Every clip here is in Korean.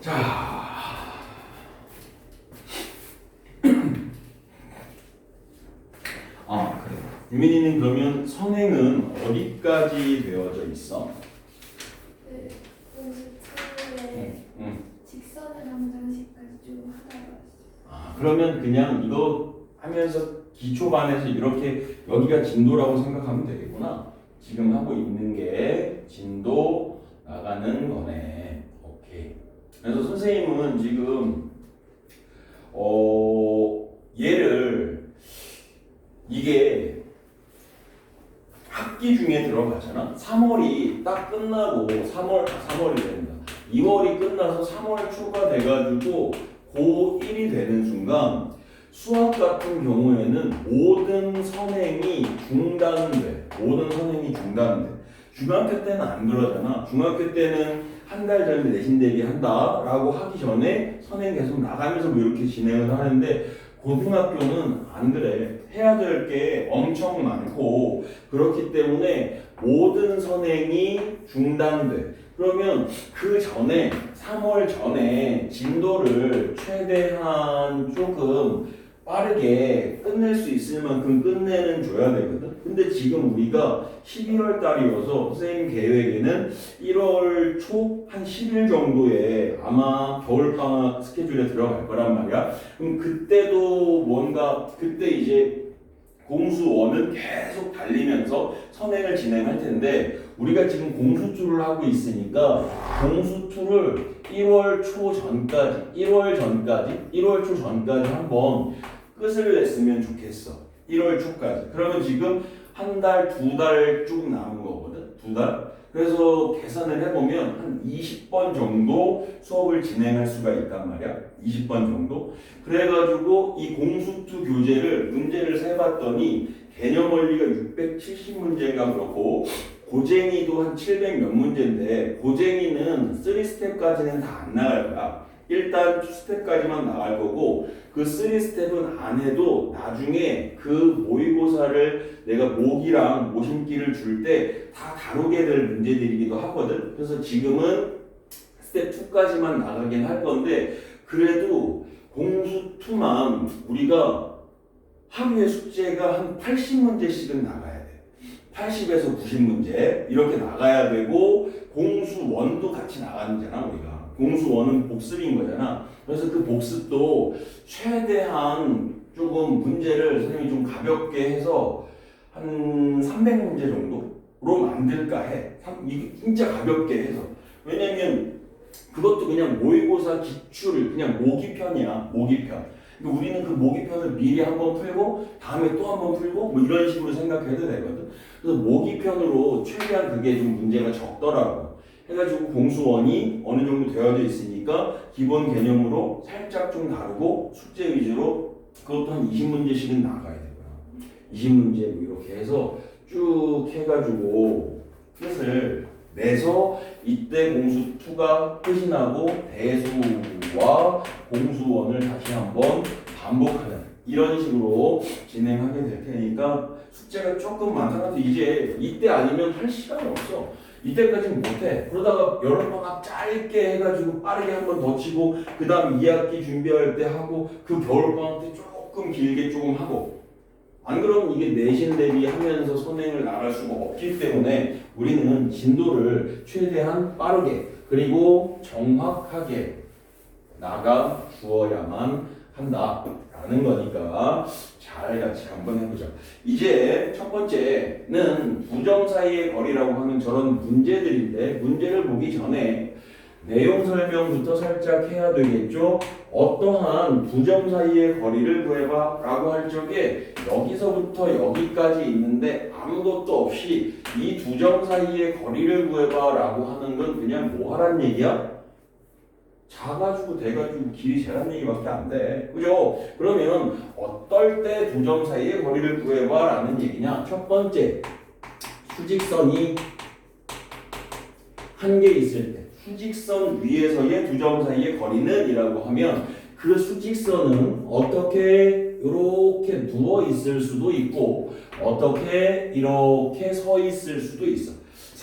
자, 그래. 유민이는 그러면 선행은 어디까지 되어져 있어? 네, 처음에 직선을 한 장씩까지 좀 하다가 그러면 그냥 이거 하면서 기초반에서 이렇게 여기가 진도라고 생각하면 되겠구나. 지금 하고 있는 게 진도 나가는 거네. 오케이. 그래서 선생님은 지금 얘를 이게 학기 중에 들어가잖아. 3월이 딱 끝나고 3월이 된다. 2월이 끝나서 3월 초가 돼가지고 고1이 되는 순간 수학 같은 경우에는 모든 선행이 중단돼. 중학교 때는 안 그러잖아. 중학교 때는 한 달 전에 내신 대기 한다라고 하기 전에 선행 계속 나가면서 뭐 이렇게 진행을 하는데 고등학교는 안 그래. 해야 될 게 엄청 많고 그렇기 때문에 모든 선행이 중단돼. 그러면 그 전에 3월 전에 진도를 최대한 조금 빠르게 끝낼 수 있을 만큼 끝내는 줘야 되거든. 근데 지금 우리가 11월 달이어서 선생님 계획에는 1월 초 한 10일 정도에 아마 겨울방학 스케줄에 들어갈 거란 말이야. 그럼 그때도 뭔가 그때 이제 공수1은 계속 달리면서 선행을 진행할 텐데 우리가 지금 공수2를 하고 있으니까 공수2를 1월 초 전까지 한번 끝을 냈으면 좋겠어. 1월 초까지. 그러면 지금 한 달, 두 달 쭉 남은 거거든. 두 달. 그래서 계산을 해보면 한 20번 정도 수업을 진행할 수가 있단 말이야. 20번 정도. 그래가지고 이 공수2 교재를 문제를 세봤더니 개념 원리가 670문제인가 그렇고 고쟁이도 한 700 몇 문제인데 고쟁이는 3스텝까지는 다 안 나갈 거야. 일단 2스텝까지만 나갈 거고 그 3스텝은 안 해도 나중에 그 모의고사를 내가 모기랑 모심기를 줄 때 다 다루게 될 문제들이기도 하거든. 그래서 지금은 스텝 2까지만 나가긴 할 건데 그래도 공수2만 우리가 하루에 숙제가 한 80문제씩은 나가야 돼. 80에서 90문제 이렇게 나가야 되고 공수1도 같이 나가는잖아 우리가. 공수1은 복습인 거잖아. 그래서 그 복습도 최대한 조금 문제를 선생님이 좀 가볍게 해서 한 300문제 정도로 만들까 해. 이게 진짜 가볍게 해서. 왜냐면 그것도 그냥 모의고사 기출 그냥 모기편이야. 모기편. 우리는 그 모기편을 미리 한번 풀고 다음에 또 한번 풀고 뭐 이런 식으로 생각해도 되거든. 그래서 모기편으로 최대한 그게 좀 문제가 적더라고. 해가지고 공수1이 어느 정도 되어져 있으니까 기본 개념으로 살짝 좀 다루고 숙제 위주로 그것도 한 20문제씩은 나가야 되고요. 20문제 뭐 이렇게 해서 쭉 해가지고 끝을 내서 이때 공수2가 끝이 나고 대수와 공수1을 다시 한번 반복하는 이런 식으로 진행하게 될 테니까 숙제가 조금 많더라도 이제 이때 아니면 할 시간이 없어. 이때까지는 못해. 그러다가 여름방학 짧게 해가지고 빠르게 한번 더 치고 그 다음 2학기 준비할 때 하고 그 겨울방학 때 조금 길게 조금 하고 안 그러면 이게 내신 대비하면서 선행을 나갈 수가 없기 때문에 우리는 진도를 최대한 빠르게 그리고 정확하게 나가 주어야만 한다라는 거니까 잘 같이 한번 해보자. 이제 첫 번째는 부정 사이의 거리라고 하는 저런 문제들인데 문제를 보기 전에 내용 설명부터 살짝 해야 되겠죠. 어떠한 부정 사이의 거리를 구해봐 라고 할 적에 여기서부터 여기까지 있는데 아무것도 없이 이 두 점 사이의 거리를 구해봐 라고 하는 건 그냥 뭐 하란 얘기야? 작아지고 돼가지고 길이 재란 얘기밖에 안 돼. 그죠? 그러면 어떨 때 두 점 사이의 거리를 구해봐 라는 얘기냐? 첫 번째, 수직선이 한 개 있을 때 수직선 위에서의 두 점 사이의 거리는 이라고 하면 그 수직선은 어떻게 이렇게 누워 있을 수도 있고 어떻게 이렇게 서 있을 수도 있어.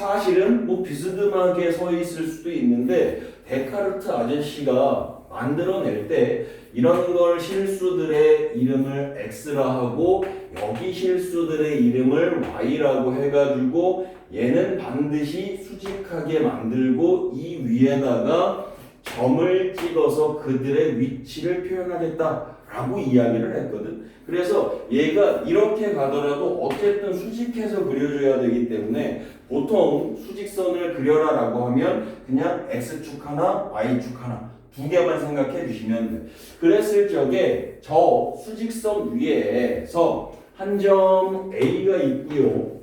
사실은 뭐 비스듬하게 서 있을 수도 있는데 데카르트 아저씨가 만들어낼 때 이런 걸 실수들의 이름을 X라 하고 여기 실수들의 이름을 Y라고 해가지고 얘는 반드시 수직하게 만들고 이 위에다가 점을 찍어서 그들의 위치를 표현하겠다라고 이야기를 했거든. 그래서 얘가 이렇게 가더라도 어쨌든 수직해서 그려줘야 되기 때문에 보통 수직선을 그려라라고 하면 그냥 X축 하나, Y축 하나 두 개만 생각해 주시면 돼. 그랬을 적에 저 수직선 위에서 한 점 A가 있고요.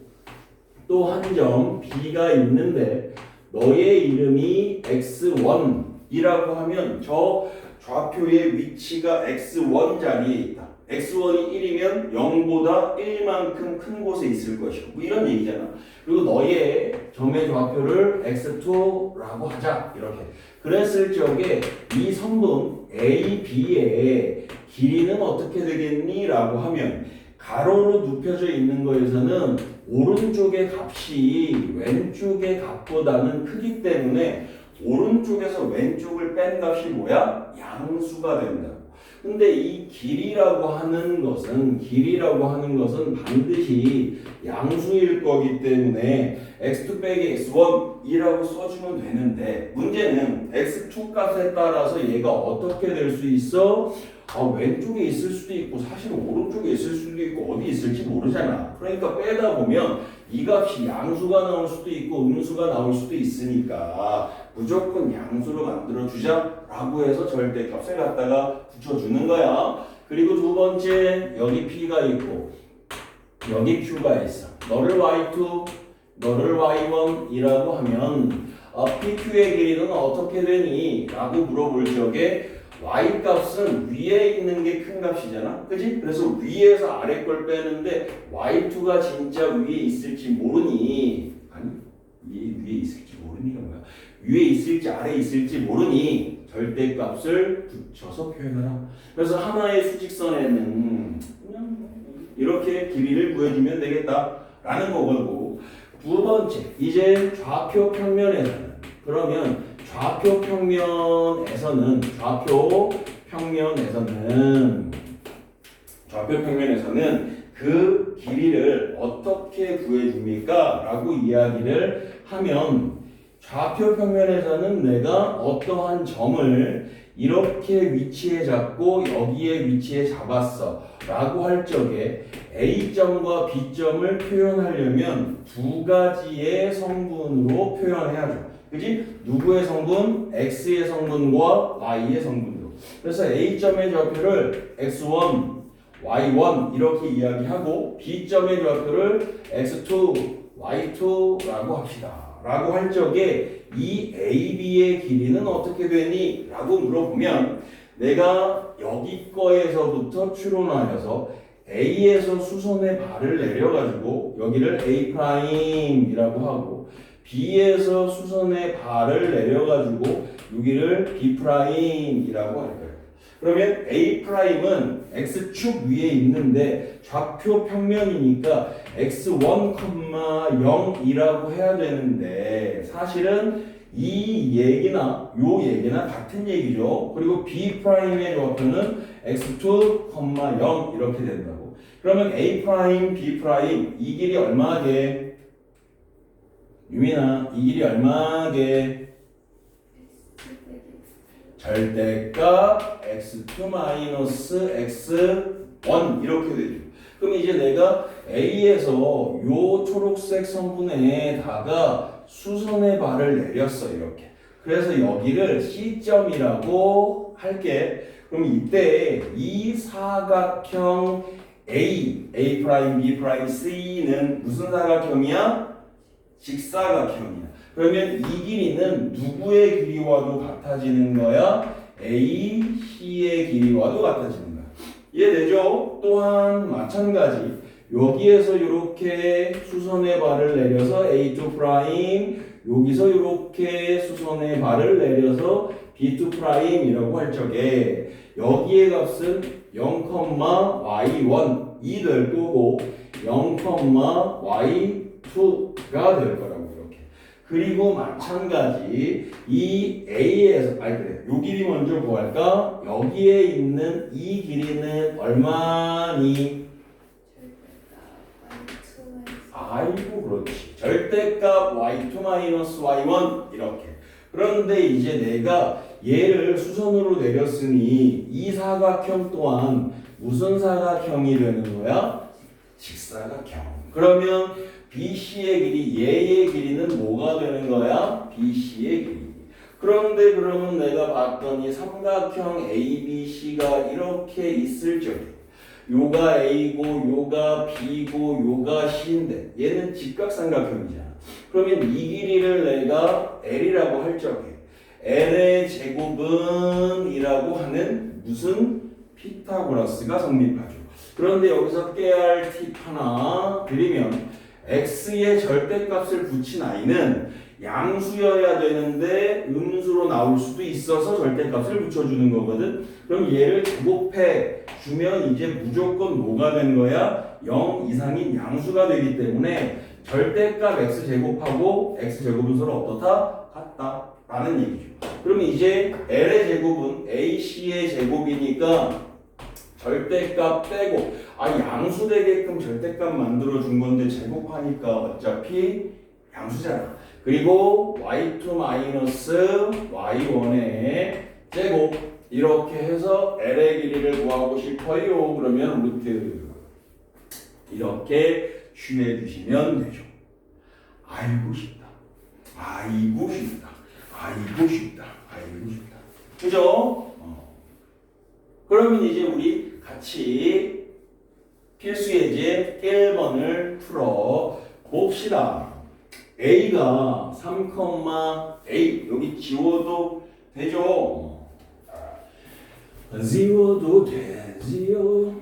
또 한 점 B가 있는데 너의 이름이 X1이라고 하면 저 좌표의 위치가 X1 자리에 있다. X1이 1이면 0보다 1만큼 큰 곳에 있을 것이고 뭐 이런 얘기잖아. 그리고 너의 점의 좌표를 X2라고 하자. 이렇게. 그랬을 적에 이 성분 A, B의 길이는 어떻게 되겠니? 라고 하면 가로로 눕혀져 있는 거에서는 오른쪽의 값이 왼쪽의 값보다는 크기 때문에 오른쪽에서 왼쪽을 뺀 값이 뭐야? 양수가 된다. 근데 이 길이라고 하는 것은 반드시 양수일 거기 때문에 x2 빼기 x1이라고 써주면 되는데 문제는 x2 값에 따라서 얘가 어떻게 될 수 있어? 왼쪽에 있을 수도 있고 사실 오른쪽에 있을 수도 있고 어디 있을지 모르잖아. 그러니까 빼다 보면 이 값이 양수가 나올 수도 있고 음수가 나올 수도 있으니까 무조건 양수로 만들어주자 라고 해서 절대값을 갖다가 붙여주는 거야. 그리고 두 번째 여기 P가 있고 여기 Q가 있어. 너를 Y2 너를 Y1이라고 하면 PQ의 길이는 어떻게 되니? 라고 물어볼 적에 Y 값은 위에 있는 게 큰 값이잖아. 그지? 그래서 위에서 아래 걸 빼는데 Y2가 진짜 위에 있을지 모르니 아니 위에 있을지 모르니가 뭐야. 위에 있을지 아래 있을지 모르니 절대값을 붙여서 표현하라. 그래서 하나의 수직선에는 그냥 이렇게 길이를 구해주면 되겠다라는 거고 두 번째 이제 좌표 평면에서는 그러면 좌표 평면에서는 그 길이를 어떻게 구해줍니까? 라고 이야기를 하면 좌표 평면에서는 내가 어떠한 점을 이렇게 위치에 잡고 여기에 위치에 잡았어 라고 할 적에 A점과 B점을 표현하려면 두 가지의 성분으로 표현해야죠. 그지? 누구의 성분? X의 성분과 Y의 성분으로. 그래서 A점의 좌표를 X1, Y1 이렇게 이야기하고 B점의 좌표를 X2, Y2라고 합시다. 라고 할 적에 이 AB의 길이는 어떻게 되니? 라고 물어보면 내가 여기 거에서부터 추론하여서 A에서 수선의 발을 내려가지고 여기를 A'이라고 하고 B에서 수선의 발을 내려가지고 여기를 B'이라고 할 거예요. 그러면 A'은 X축 위에 있는데 좌표 평면이니까 X1, 0이라고 해야 되는데 사실은 이 얘기나 요 얘기나 같은 얘기죠. 그리고 B'의 좌표는 X2, 0 이렇게 된다고. 그러면 A', B' 이 길이 얼마게? 유민아, 이 길이 얼마게? 절대값 x2 x1 이렇게 되죠. 그럼 이제 내가 A에서 요 초록색 성분에다가 수선의 발을 내렸어 이렇게. 그래서 여기를 C점이라고 할게. 그럼 이때 이 사각형 A, A', B', C는 무슨 사각형이야? 직사각형이야. 그러면 이 길이는 누구의 길이와도 같아지는 거야? A, C의 길이와도 같아지는 거야. 이해되죠? 또한 마찬가지 여기에서 이렇게 수선의 발을 내려서 A2' 여기서 이렇게 수선의 발을 내려서 B2'이라고 할 적에 여기의 값은 0,y1이 될 거고 0,y2가 될 거라고 이렇게. 그리고 마찬가지 이 A에서 아니 그래 요 길이 먼저 구할까? 여기에 있는 이 길이는 얼마니? 아이고 그렇지. 절대값 y2-y1 이렇게. 그런데 이제 내가 얘를 수선으로 내렸으니 이 사각형 또한 무슨 사각형이 되는 거야? 직사각형. 그러면 BC의 길이 얘의 길이는 뭐가 되는 거야? BC의 길이. 그런데 그러면 내가 봤더니 삼각형 ABC가 이렇게 있을 적에 요가 A고 요가 B고 요가 C인데 얘는 직각삼각형이잖아. 그러면 이 길이를 내가 L이라고 할 적에 L의 제곱은 이라고 하는 무슨 피타고라스가 성립하죠. 그런데 여기서 깨야 할 팁 하나 드리면 x의 절대값을 붙인 i는 양수여야 되는데 음수로 나올 수도 있어서 절대값을 붙여주는 거거든. 그럼 얘를 제곱해 주면 이제 무조건 뭐가 되는 거야? 0 이상인 양수가 되기 때문에 절대값 x제곱하고 x제곱은 서로 어떻다? 같다 라는 얘기죠. 그럼 이제 L의 제곱은 AC의 제곱이니까 절대값 빼고 양수 되게끔 절대값 만들어 준 건데 제곱하니까 어차피 양수잖아. 그리고 y2-y1의 제곱 이렇게 해서 L의 길이를 구하고 싶어요. 그러면 루트 이렇게 취해 주시면 되죠. 아이고 쉽다. 아이고 쉽다. 아이고 쉽다. 아이고 쉽다. 그죠? 그러면 이제 우리 같이 필수 예제 1번을 풀어 봅시다. A가 3,A 여기 지워도 되죠? 지워도 되지요.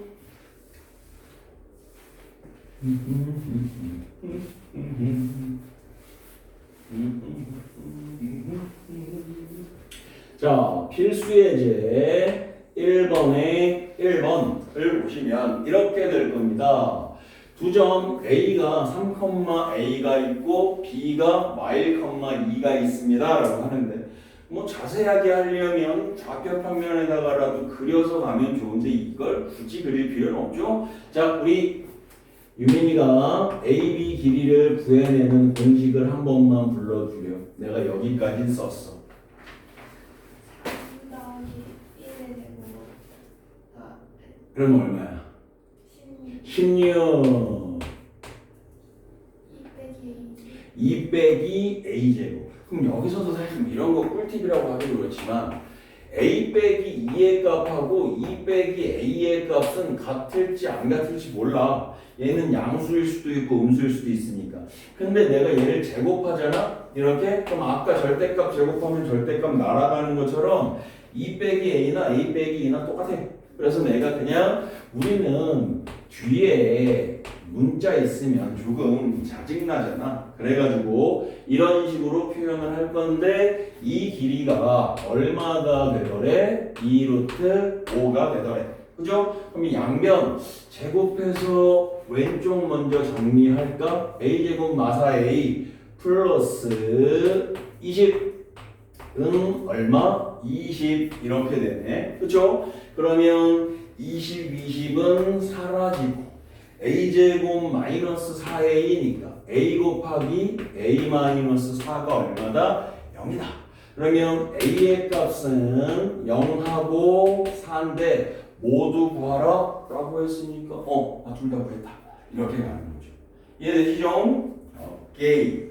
자, 필수 예제 1번에 1번을 보시면 이렇게 될 겁니다. 두 점 A가 3,A가 있고 B가 마일,2가 있습니다 라고 하는데 뭐 자세하게 하려면 좌표평면에다가라도 그려서 가면 좋은데 이걸 굳이 그릴 필요는 없죠. 자, 우리 유민이가 AB 길이를 구해내는 공식을 한 번만 불러주려. 내가 여기까지 썼어. 그럼 얼마야? 16 2 빼기 A제곱. 그럼 여기서도 사실 이런 거 꿀팁이라고 하기도 그렇지만 A 빼기 2의 값하고 2 빼기 A의 값은 같을지 안 같을지 몰라. 얘는 양수일 수도 있고 음수일 수도 있으니까. 근데 내가 얘를 제곱하잖아? 이렇게? 그럼 아까 절대값 제곱하면 절대값 날아가는 것처럼 2 빼기 A나 A 빼기 2나 똑같아. 그래서 내가 그냥 우리는 뒤에 문자 있으면 조금 짜증나잖아. 그래가지고 이런 식으로 표현을 할 건데 이 길이가 얼마가 되더래? 2루트 5가 되더래. 그죠? 그럼 양변 제곱해서 왼쪽 먼저 정리할까? A제곱 마사 A 플러스 20 얼마? 20 이렇게 되네. 그쵸? 그러면 20, 20은 사라지고 A제곱 마이너스 4A니까 A 곱하기 A 마이너스 4가 얼마다? 0이다. 그러면 A의 값은 0하고 4인데 모두 구하라 라고 했으니까 둘 다 구했다. 이렇게 가는 거죠. 이해되시죠? 오케이.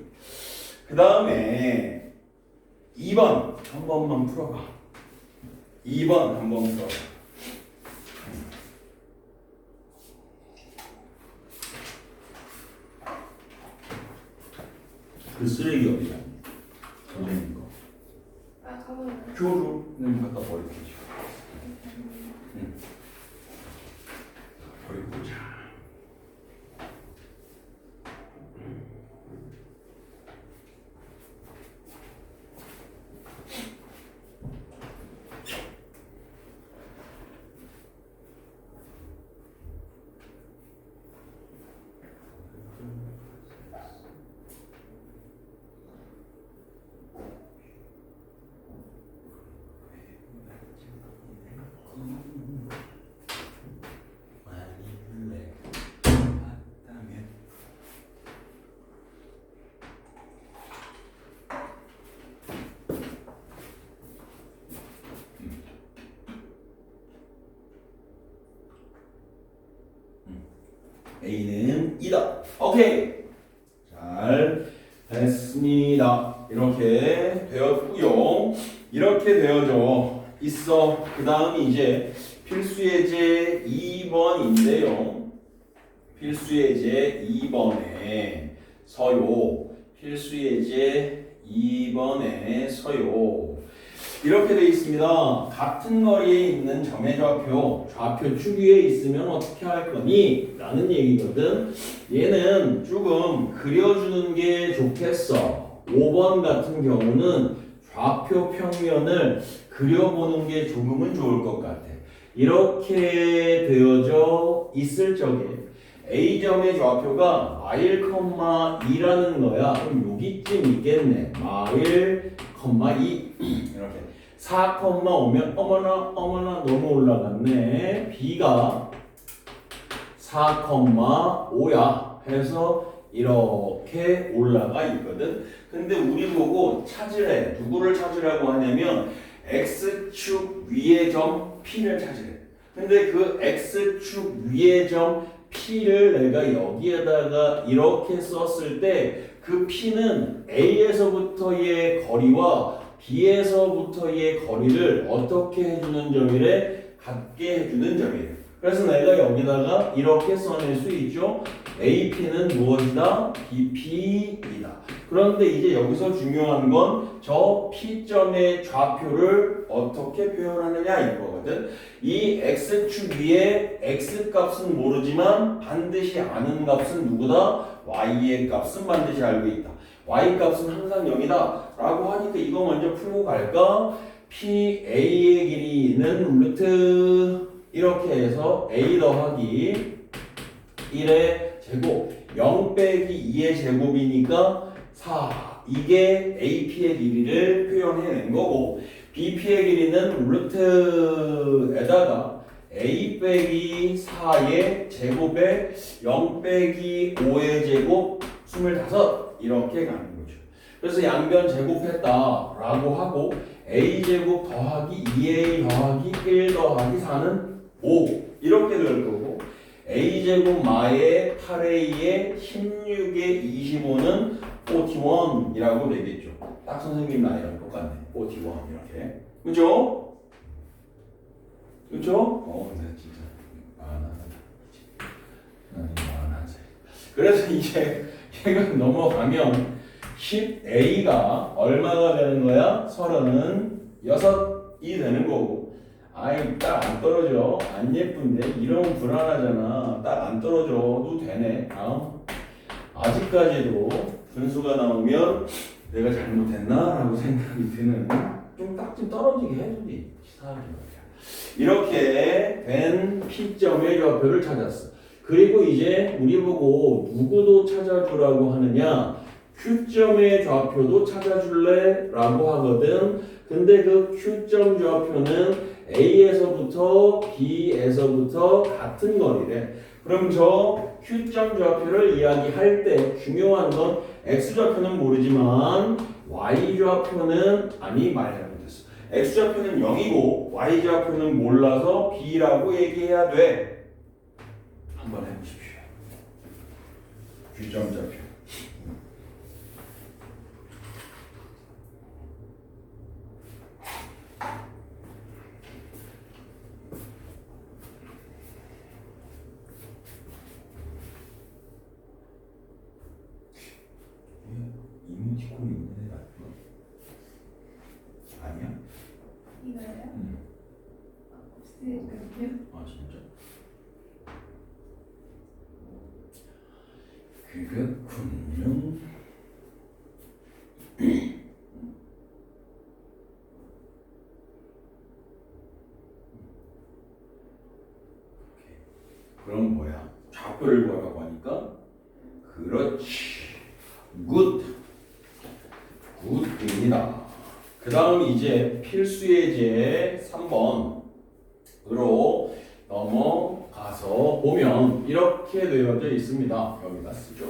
그 다음에 2번 한 번만 풀어봐. 2번 한 번 풀어봐. 그 쓰레기 어디야? 전에 거. 가만히. 교류는 갖다 버리겠지. 버리고 보자. A는 2다. 오케이. 잘 됐습니다. 이렇게 되었고요. 이렇게 되어져 있어. 그 다음이 이제 필수예제 2번인데요. 필수예제 2번에 서요. 필수예제 2번에 서요. 이렇게 되어 있습니다. 같은 거리에 있는 점의 좌표 축 위에 있으면 어떻게 할 거니? 라는 얘기거든. 얘는 조금 그려주는 게 좋겠어. 5번 같은 경우는 좌표 평면을 그려보는 게 조금은 좋을 것 같아. 이렇게 되어져 있을 적에 A점의 좌표가 마일, 2라는 거야. 그럼 여기쯤 있겠네. 마일, 2 이렇게 4, 오면 어머나 너무 올라갔네. B가 4, 5야 해서 이렇게 올라가 있거든. 근데 우리 보고 찾으래. 누구를 찾으라고 하냐면 X축 위의 점 P를 찾으래. 근데 그 X축 위의 점 P를 내가 여기에다가 이렇게 썼을 때 그 P는 A에서부터의 거리와 B에서부터의 거리를 어떻게 해주는 점이래? 같게 해주는 점이래. 그래서 내가 여기다가 이렇게 써낼 수 있죠. AP는 무엇이다? BP이다. 그런데 이제 여기서 중요한 건 저 P점의 좌표를 어떻게 표현하느냐 이거거든. 이 X축 위에 X값은 모르지만 반드시 아는 값은 누구다? Y의 값은 반드시 알고 있다. Y값은 항상 0이다 라고 하니까 이거 먼저 풀고 갈까? PA의 길이는 루트 이렇게 해서 A 더하기 1의 제곱 0 빼기 2의 제곱이니까 4 이게 AP의 길이를 표현해낸 거고 BP의 길이는 루트에다가 A 빼기 4의 제곱에 0 빼기 5의 제곱 25 이렇게 가는 거죠. 그래서 양변 제곱했다라고 하고 A 제곱 더하기 2A 더하기 1 더하기 4는 5 이렇게 될 거고 A 제곱 마의 8A의 16의 25는 41이라고 되겠죠. 딱 선생님 나이랑 똑같네. 41 이렇게. 그죠? 그죠? 나 진짜 만하다. 그래서 이제 얘가 넘어가면 10A가 얼마가 되는 거야? 36이 되는 거고. 아이 딱 안 떨어져. 안 예쁜데 이러면 불안하잖아. 딱 안 떨어져도 되네. 다음. 아직까지도 분수가 나오면 내가 잘못했나? 라고 생각이 드는 좀 딱 좀 떨어지게 해주지. 치사하게 말이야. 이렇게 된 P점의 좌표를 찾았어. 그리고 이제 우리 보고 누구도 찾아주라고 하느냐? Q점의 좌표도 찾아줄래? 라고 하거든. 근데 그 Q점 좌표는 A에서부터 B에서부터 같은 거리래. 그럼 저 Q점 좌표를 이야기할 때 중요한 건 X좌표는 모르지만 Y좌표는 말 잘못했어. X좌표는 0이고 Y좌표는 몰라서 B라고 얘기해야 돼. 한번 해보십시오. Q점 좌표. 이모티콘이 있는 애가 아니야? 이거요? 없으니까요. 아 진짜? 그렇군요. 그럼 뭐야? 좌표를 구하라고 하니까 그렇지. 굿입니다. 그 다음 이제 필수예제 3번으로 넘어가서 보면 이렇게 되어져 있습니다. 여기다 쓰죠.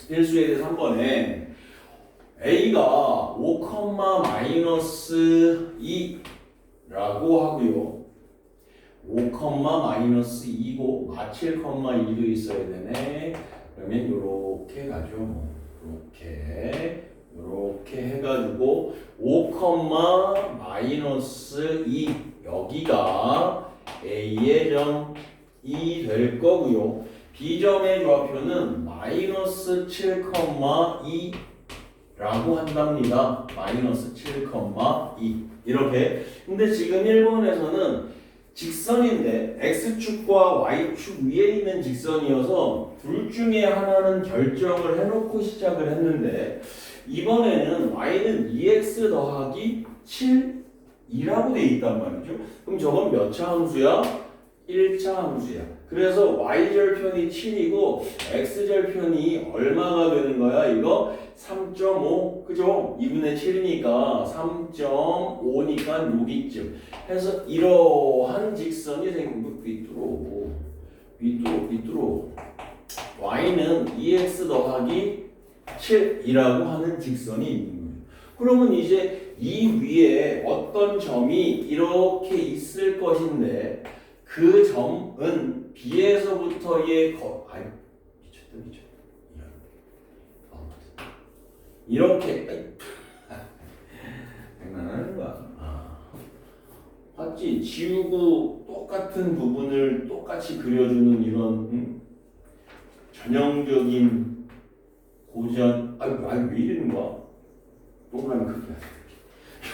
필수예제 3번에 A가 5, -2라고 하고요. 5, 마이너스 2고 7, 2도 있어야 되네. 그러면 요렇게 가죠. 요렇게 해가지고 5, 마이너스 2 여기가 A의 점이 될 거고요. B점의 좌표는 마이너스 7, 2 라고 한답니다. 마이너스 7, 2 이렇게. 근데 지금 1번에서는 직선인데 X축과 Y축 위에 있는 직선이어서 둘 중에 하나는 결정을 해놓고 시작을 했는데 이번에는 Y는 2X 더하기 7이라고 돼 있단 말이죠. 그럼 저건 몇 차 함수야? 1차 함수야. 그래서 Y절편이 7이고 X절편이 얼마가 되는 거야? 이거 3.5 그죠? 2분의 7이니까 3.5니까 여기쯤 해서 이러한 직선이 생긴 빗도로 Y는 2X 더하기 7이라고 하는 직선이 있는 거예요. 그러면 이제 이 위에 어떤 점이 이렇게 있을 것인데 그 점은 B에서부터의 미쳤다. 이렇게 장난하는 거야. 봤지? 지우고 똑같은 부분을 똑같이 그려주는 이런 전형적인 고전. 왜 이러는 거야? 동그라미 크게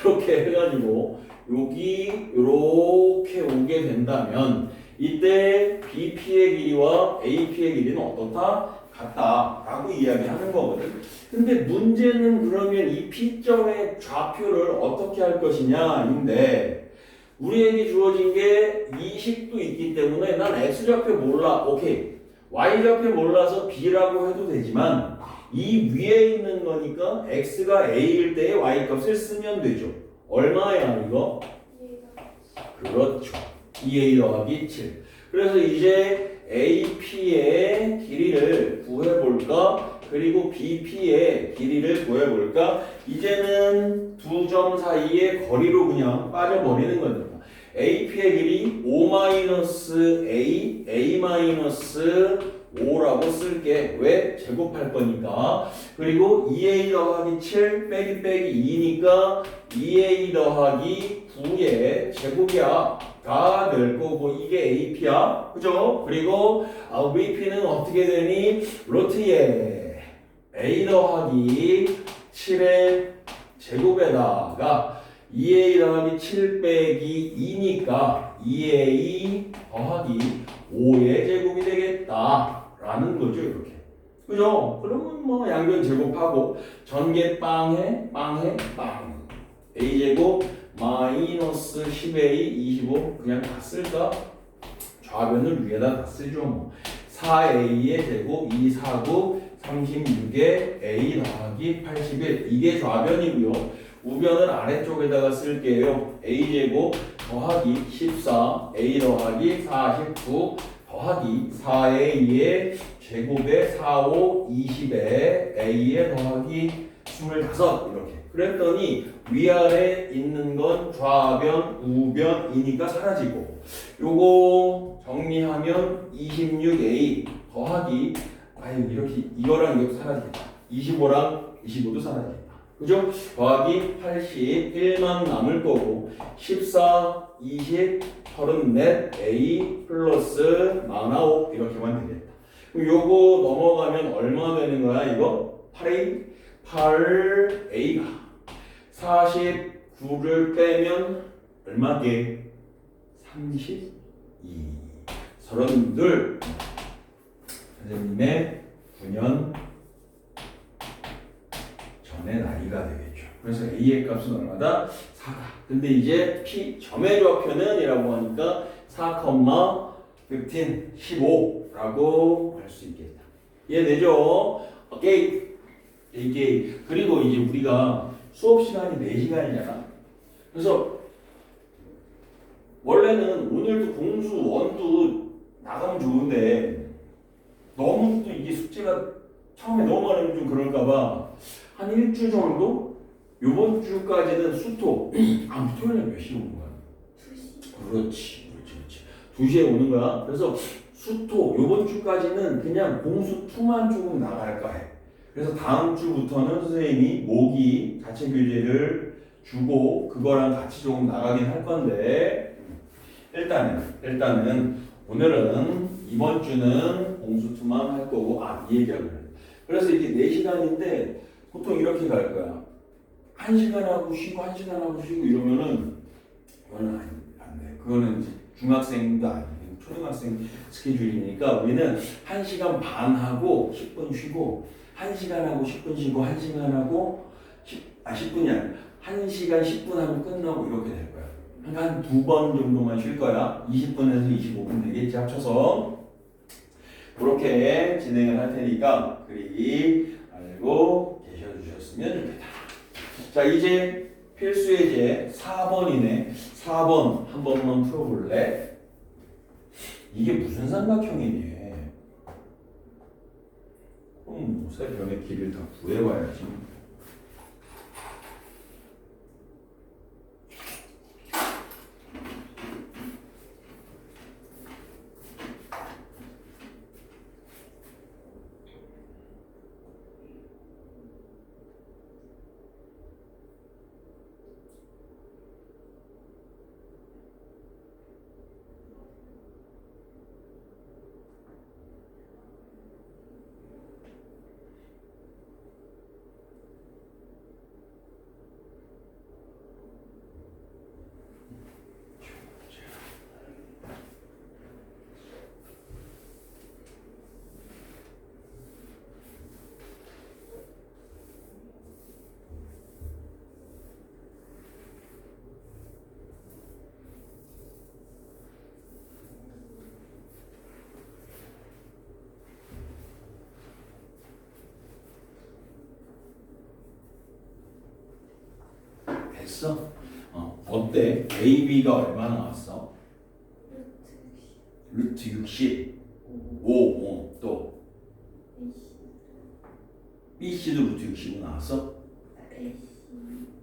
이렇게 해가지고 여기 이렇게 오게 된다면 이때 BP의 길이와 AP의 길이는 어떻다? 같다라고 이야기하는 거거든. 근데 문제는 그러면 이 P점의 좌표를 어떻게 할 것이냐인데 우리에게 주어진 게 이 식도 있기 때문에 난 X좌표 몰라. 오케이. Y좌표 몰라서 B라고 해도 되지만 이 위에 있는 거니까 X가 A일 때의 Y값을 쓰면 되죠. 얼마야 이거? 그렇죠. 2A 더하기 7. 그래서 이제 AP의 길이를 구해볼까? 그리고 BP의 길이를 구해볼까? 이제는 두 점 사이의 거리로 그냥 빠져버리는 거니까. AP의 길이 5-A, A-5라고 쓸게. 왜? 제곱할 거니까. 그리고 2A 더하기 7 빼기 2니까 2A 더하기 9의 제곱이야. 다 될 거고 이게 AP야. 그죠? 그리고 VP는 어떻게 되니? 루트에 A 더하기 7의 제곱에다가 2A 더하기 7 빼기 2니까 2A 더하기 5의 제곱이 되겠다 라는 거죠. 이렇게. 그죠? 그러면 뭐 양변 제곱하고 전개 빵 A제곱 마이너스 10A 25 그냥 다 쓸까? 좌변을 위에다 다 쓰죠. 뭐 4A의 제곱 2, 4, 9 36에 A 더하기 81 이게 좌변이고요. 우변을 아래쪽에다가 쓸게요. A제곱 더하기 14 A 더하기 49 더하기 4A의 제곱에 4, 5, 20에 A에 더하기 25 이렇게. 그랬더니 위아래 있는 건 좌변, 우변이니까 사라지고 요거 정리하면 26A 더하기 이렇게 이거랑 이거 사라지겠다. 25랑 25도 사라지겠다. 그죠? 더하기 81만 남을 거고 14, 20, 34 A 플러스 49 이렇게만 되겠다. 그럼 요거 넘어가면 얼마 되는 거야 이거? 8A 8A가 49를 빼면 얼마게? 32 32 선생님의 9년 전의 나이가 되겠죠. 그래서 A의 값은 얼마다? 4다. 근데 이제 P 점의 좌표는 이라고 하니까 4,15라고 할 수 있겠다. 이해되죠? 오케이. 이게 그리고 이제 우리가 수업 시간이 4시간이잖아. 그래서 원래는 오늘도 공수 원도 나가면 좋은데 너무 또 이게 숙제가 처음에 너무 많으면 좀 그럴까봐 한 일주 정도? 요번 주까지는 수토 토요일에 몇 시에 오는 거야? 2시. 그렇지. 2시에 오는 거야. 그래서 수토 요번 주까지는 그냥 공수2만 조금 나갈까 해. 그래서 다음 주부터는 선생님이 모기 자체 교재를 주고 그거랑 같이 조금 나가긴 할 건데 일단은 오늘은 이번 주는 공수2만 할 거고 이 얘기하고 그래. 그래서 이게 4시간인데 보통 이렇게 갈 거야. 1시간 하고 쉬고 1시간 하고 쉬고 이러면은 그거는 안 돼. 그거는 이제 중학생도 아니고 초등학생 스케줄이니까 우리는 1시간 반 하고 10분 쉬고 1시간 하고 10분 쉬고 1시간 하고 10분이 아니라 1시간 10분 하면 끝나고 이렇게 될 거야. 한 2번 정도만 쉴 거야. 20분에서 25분 되겠지 합쳐서. 그렇게 진행을 할 테니까 그리 알고 계셔주셨으면 좋겠다. 자, 이제 필수 예제 4번이네. 4번 한 번만 풀어볼래? 이게 무슨 삼각형이니? 그럼 세변의 길이를 다 구해봐야지. 됐어? 어때? AB가 얼마 나왔어? 루트 60. 또 BC도 루트 65 나왔어?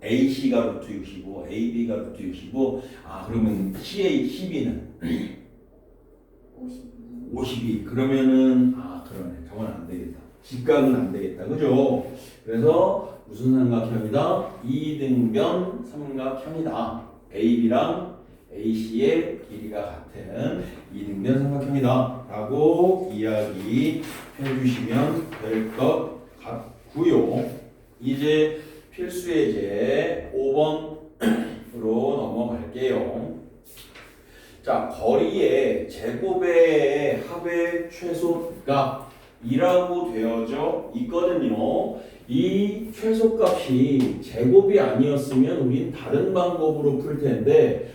AC가 루트 65, AB가 루트 65. 그러면 CA, CB는 52. 그러면은 그러네. 저건 안 되겠다. 직각은 안 되겠다. 그죠? 그래서 무슨 삼각형이다? 이등변 삼각형이다. AB랑 AC의 길이가 같은 이등변 삼각형이다. 라고 이야기해 주시면 될 것 같고요. 이제 필수 예제 5번으로 넘어갈게요. 자, 거리의 제곱의 합의 최소가 2라고 되어져 있거든요. 이 최소값이 제곱이 아니었으면 우린 다른 방법으로 풀 텐데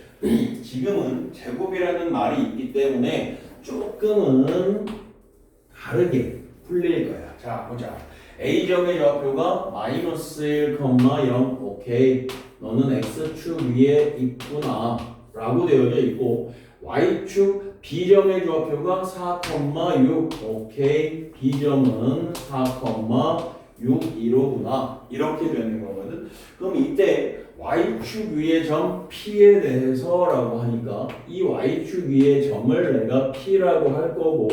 지금은 제곱이라는 말이 있기 때문에 조금은 다르게 풀릴 거야. 자, 보자. A점의 좌표가 마이너스 1,0 오케이. 너는 X축 위에 있구나 라고 되어져 있고 Y축 B점의 좌표가 4,6 오케이. B점은 4,615구나 이렇게 되는 거거든. 그럼 이때 Y축 위의 점 P에 대해서 라고 하니까 이 Y축 위의 점을 내가 P라고 할 거고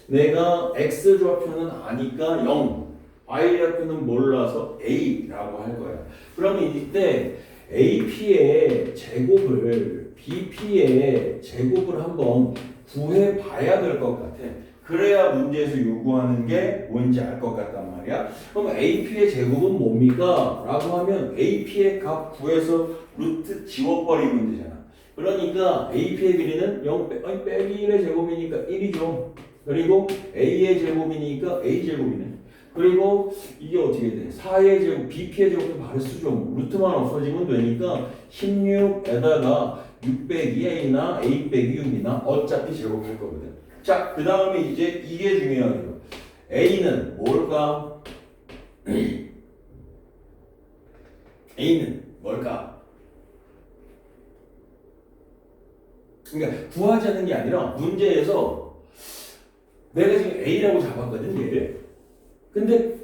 내가 X 좌표는 아니까 0 Y 좌표는 몰라서 A라고 할 거야. 그러면 이때 AP의 제곱을 BP의 제곱을 한번 구해 봐야 될 것 같아. 그래야 문제에서 요구하는 게 뭔지 알 것 같단 말이야. 그럼 AP의 제곱은 뭡니까? 라고 하면 AP의 값 구해서 루트 지워버리면 되잖아. 그러니까 AP의 길이는 0 빼기 1의 제곱이니까 1이죠. 그리고 A의 제곱이니까 A 제곱이네. 그리고 이게 어떻게 돼? 4의 제곱, BP의 제곱도 바로 쓰죠. 루트만 없어지면 되니까 16에다가 6 빼기 A나 A 빼기 6이나 어차피 제곱할 거거든. 자, 그 다음에 이제 이게 중요해요. A는 뭘까? A는 뭘까? 그러니까 구하자는 게 아니라 문제에서 내가 지금 A라고 잡았거든, 얘를. 근데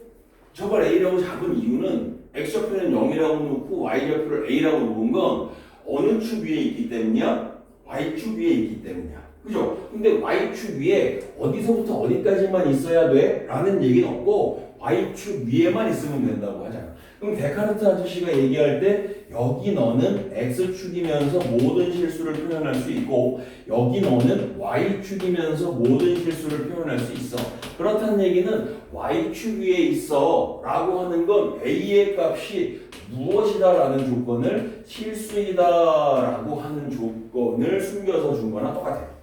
저걸 A라고 잡은 이유는 X좌표는 0이라고 놓고 Y좌표를 A라고 놓은 건 어느 축 위에 있기 때문이야? Y축 위에 있기 때문이야. 그죠? 근데 y축 위에 어디서부터 어디까지만 있어야 돼? 라는 얘기는 없고 y축 위에만 있으면 된다고 하잖아. 그럼 데카르트 아저씨가 얘기할 때 여기 너는 x축이면서 모든 실수를 표현할 수 있고 여기 너는 y축이면서 모든 실수를 표현할 수 있어. 그렇다는 얘기는 y축 위에 있어 라고 하는 건 a의 값이 무엇이다 라는 조건을 실수이다 라고 하는 조건을 숨겨서 준 거나 똑같아요.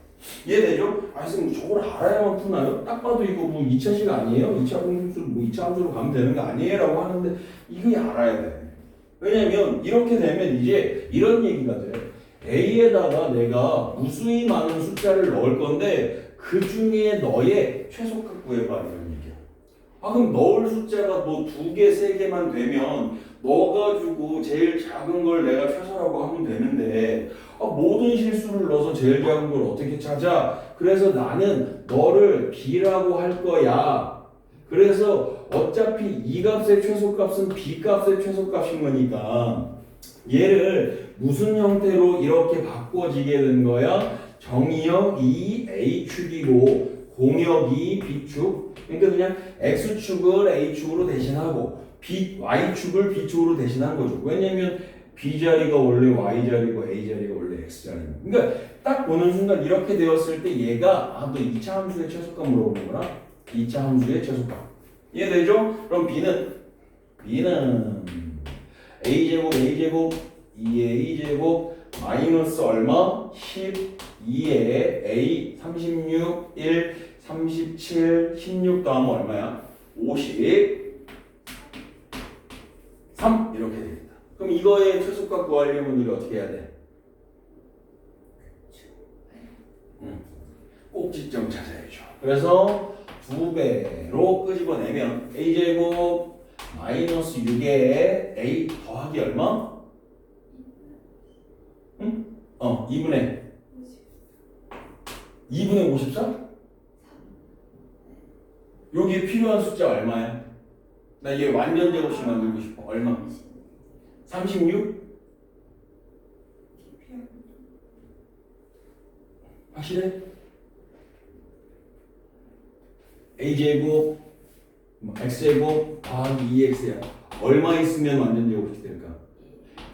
이해되죠? 아, 선생님 저걸 알아야만 푸나요? 딱 봐도 이거 뭐 2차식 아니에요? 2차 공수 뭐 2차 함수로 가면 되는 거 아니에요? 라고 하는데 이거 알아야 돼. 왜냐면 이렇게 되면 이제 이런 얘기가 돼. A에다가 내가 무수히 많은 숫자를 넣을 건데 그 중에 너의 최소값 구해봐 이런 얘기야. 아 그럼 넣을 숫자가 뭐 2개, 3개만 되면 넣어가지고 제일 작은 걸 내가 최소라고 하면 되는데 모든 실수를 넣어서 제일 작은 걸 어떻게 찾아? 그래서 나는 너를 B라고 할 거야. 그래서 어차피 이 값의 최소값은 B 값의 최소값인 거니까 얘를 무슨 형태로 이렇게 바꿔지게 된 거야? 정의역 2 A축이고 공역이 B축. 그러니까 그냥 X축을 A축으로 대신하고 Y축을 B축으로 대신한 거죠. 왜냐면 B자리가 원래 Y자리고 A자리가 원래 X자리고. 그러니까 딱 보는 순간 이렇게 되었을 때 얘가 너 2차 함수의 최소값 물어보는구나. 2차 함수의 최소값. 이해되죠? 그럼 B는 A제곱 2A제곱 마이너스 얼마? 12에 A 36, 1, 37, 16 더하면 얼마야? 53 이렇게 되겠다. 그럼 이거의 최소값 구하려면 우리가 어떻게 해야 돼? 꼭지점 찾아야죠. 그래서 2배로 끄집어내면 A제곱 마이너스 6에 A 더하기 얼마? 2분의 54? 여기에 필요한 숫자 얼마야? 나 얘 완전 제곱식 만들고 싶어. 얼마? 36? 확실해? A제곱 X제곱 더하기 2X야. 얼마 있으면 완전 제곱식 될까?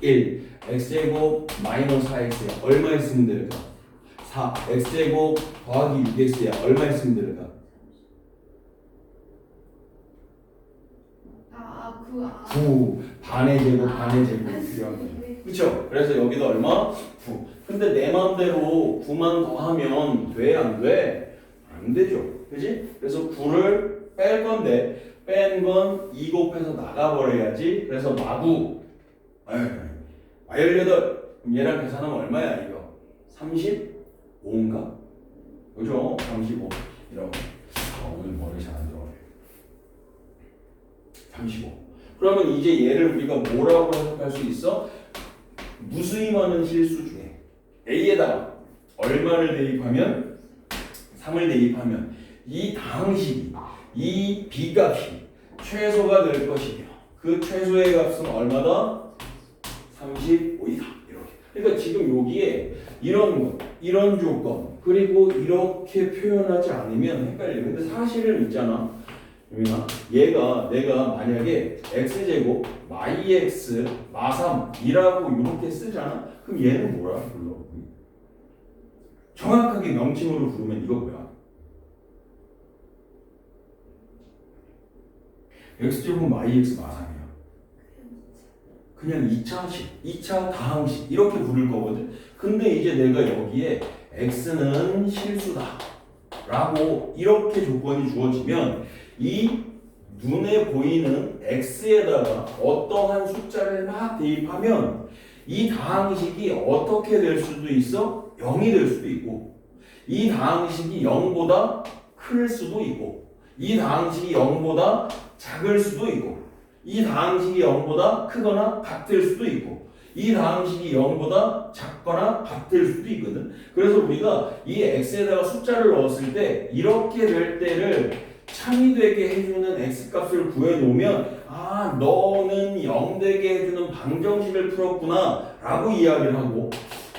1. X제곱 마이너스 4X야. 얼마 있으면 될까? 4. X제곱 더하기 6X야. 얼마 있으면 될까? 9. 반의 제곱 필요한 거죠. 그렇죠? 그래서 여기도 얼마? 9. 근데 내 마음대로 9만 더하면 돼? 안 돼? 안 되죠. 그지? 그래서 9를 뺄 건데 뺀 건 2 곱해서 나가버려야지. 그래서 마구 18. 그럼 얘랑 계산하면 얼마야 이거? 35인가? 그죠? 35 이런 거. 오늘 머리 잘 안 들어가네. 35. 그러면 이제 얘를 우리가 뭐라고 해석할 수 있어? 무수히 많은 실수 중에 A에다가 얼마를 대입하면 3을 대입하면 이 다항식이 이 B값이 최소가 될 것이며 그 최소의 값은 얼마다? 35이다. 이렇게. 그러니까 지금 여기에 이런 거, 이런 조건 그리고 이렇게 표현하지 않으면 헷갈려. 근데 사실은 있잖아. 얘가 내가 만약에 x제곱 마이x 마3이라고 이렇게 쓰잖아. 그럼 얘는 뭐라 불러? 정확하게 명칭으로 부르면 이거 뭐야? x제곱 마이x 마3이야. 그냥 2차식, 2차 다항식 이렇게 부를 거거든. 근데 이제 내가 여기에 x는 실수다 라고 이렇게 조건이 주어지면 이 눈에 보이는 x에다가 어떠한 숫자를 막 대입하면 이 다항식이 어떻게 될 수도 있어? 0이 될 수도 있고 이 다항식이 0보다 클 수도 있고 이 다항식이 0보다 작을 수도 있고 이 다항식이 0보다 크거나 같을 수도 있고 이 다항식이 0보다 작거나 같을 수도 있거든. 그래서 우리가 이 x에다가 숫자를 넣었을 때 이렇게 될 때를 참이 되게 해주는 x값을 구해놓으면 너는 0 되게 해주는 방정식을 풀었구나 라고 이야기를 하고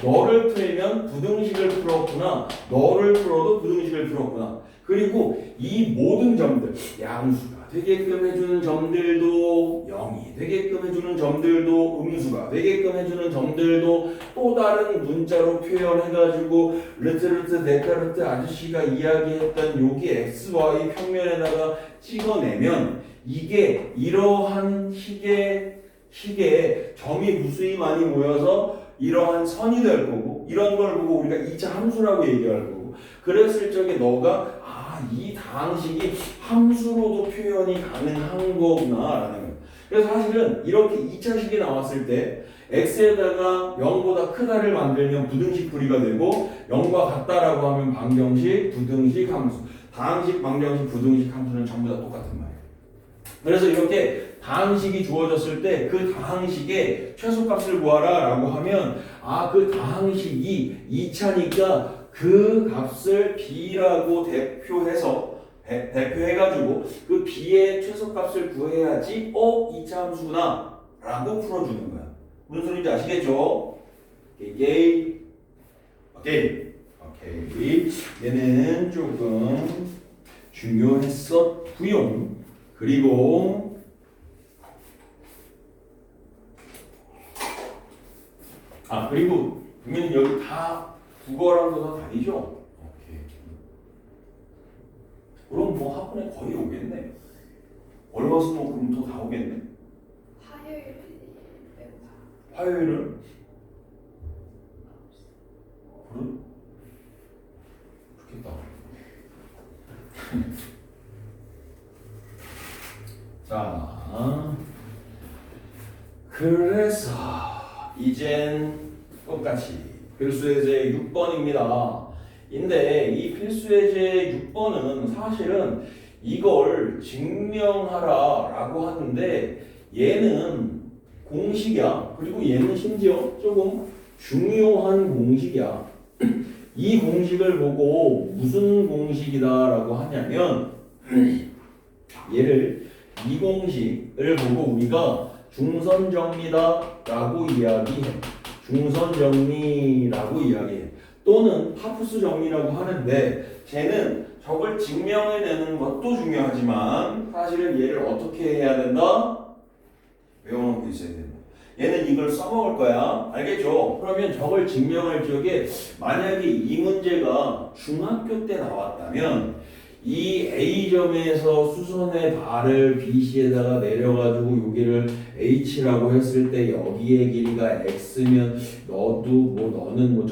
너를 풀면 부등식을 풀었구나. 너를 풀어도 부등식을 풀었구나. 그리고 이 모든 점들, 양수가 되게끔 해주는 점들도 0이 되게끔 해주는 점들도 음수가 되게끔 해주는 점들도 또 다른 문자로 표현해가지고 르트르트 데카르트 아저씨가 이야기했던 여기 XY 평면에다가 찍어내면 이게 이러한 식의 점이 무수히 많이 모여서 이러한 선이 될 거고 이런 걸 보고 우리가 2차 함수라고 얘기할 거고 그랬을 적에 너가 이 다항식이 함수로도 표현이 가능한 거구나 라는 거예요. 그래서 사실은 이렇게 2차식이 나왔을 때 x에다가 0보다 크다를 만들면 부등식 풀이가 되고 0과 같다라고 하면 방정식, 부등식, 함수 다항식, 방정식, 부등식, 함수는 전부 다 똑같은 말이에요. 그래서 이렇게 다항식이 주어졌을 때 그 다항식의 최소값을 구하라 라고 하면 그 다항식이 2차니까 그 값을 b라고 대표해가지고 그 b의 최소값을 구해야지 2차 함수구나 라고 풀어주는 거야. 무슨 소리인지 아시겠죠? 오케이. 얘는 조금 중요했었고요. 그리고 그리고 분명히 여기 다 국어랑도 다 다니죠? 오케이. 그럼 뭐 학원에 거의 오겠네. 월화수목금토 다 오겠네. 화요일 빼고 다. 화요일은? 그래? 좋겠다. 자, 그래서 이젠 똑같이 필수예제 6번입니다. 인데 이 필수예제 6번은 사실은 이걸 증명하라 라고 하는데 얘는 공식이야. 그리고 얘는 심지어 조금 중요한 공식이야. 이 공식을 보고 무슨 공식이다 라고 하냐면 얘를 이 공식을 보고 우리가 중선정리다 라고 이야기해. 중선정리라고 이야기해. 또는 파푸스 정리라고 하는데 쟤는 저걸 증명해내는 것도 중요하지만 사실은 얘를 어떻게 해야 된다? 외워놓고 있어야 된다. 얘는 이걸 써먹을 거야. 알겠죠? 그러면 저걸 증명할 적에 만약에 이 문제가 중학교 때 나왔다면 이 A점에서 수선의 발을 BC에다가 내려가지고 여기를 H라고 했을 때 여기의 길이가 X면 너는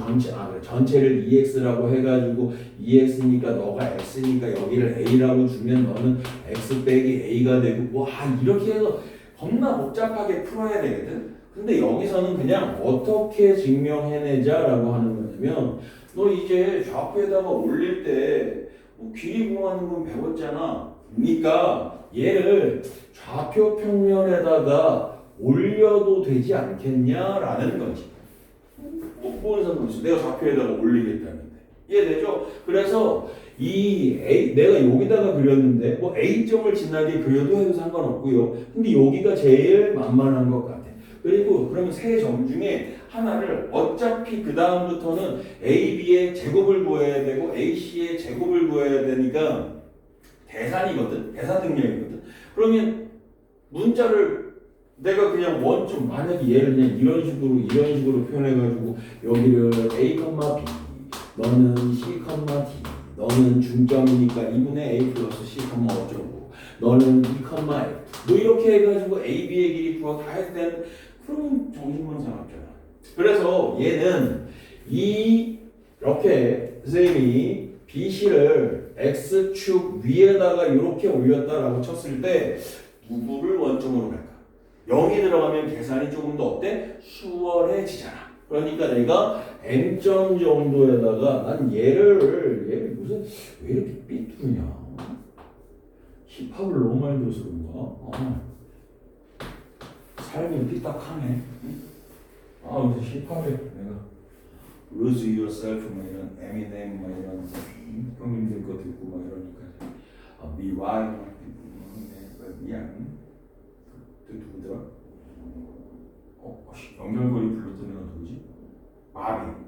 전체를 2X라고 해가지고 2X니까 너가 X니까 여기를 A라고 주면 너는 X 빼기 A가 되고 이렇게 해서 겁나 복잡하게 풀어야 되거든. 근데 여기서는 그냥 어떻게 증명해내자라고 하는 거냐면 너 이제 좌표에다가 올릴 때 길이 구하는 건 배웠잖아. 그러니까 얘를 좌표 평면에다가 올려도 되지 않겠냐라는 거지. 못 보는 사람 있어. 내가 좌표에다가 올리겠다는데. 이해되죠? 그래서 내가 여기다가 그렸는데 A점을 지나게 그려도 해도 상관없고요. 근데 여기가 제일 만만한 것 같아. 그리고 그러면 세 점 중에 하나를 어차피 그 다음부터는 AB의 제곱을 구해야 되고 AC의 제곱을 구해야 되니까 계산 능력이거든. 그러면 문자를 내가 그냥 원점 만약에 얘를 그냥 이런 식으로 표현해가지고 여기를 A, B 너는 C, D 너는 중점이니까 2분의 A 플러스 C, 어쩌고 너는 2, F 이렇게 해가지고 A, B의 길이 구하 다 해도 되는 그러면 정신만 사납잖아. 그래서 얘는 이렇게 선생님이 BC를 X축 위에다가 이렇게 올렸다라고 쳤을 때 누구를 원점으로 갈까? 0이 들어가면 계산이 조금 더 어때? 수월해지잖아. 그러니까 내가 N점 정도에다가 난 얘를 무슨 왜 이렇게 삐뚤냐? 힙합을 너무 많이 들어서 그런가? 삶이 삐딱하네. 무슨 힙합에 내가 Lose Yourself 이런 에미넴 이런 형님들 거 듣고 이러니까 미와이 미안 누구더라? 연결고리 불렀던 애가 누구지? 마비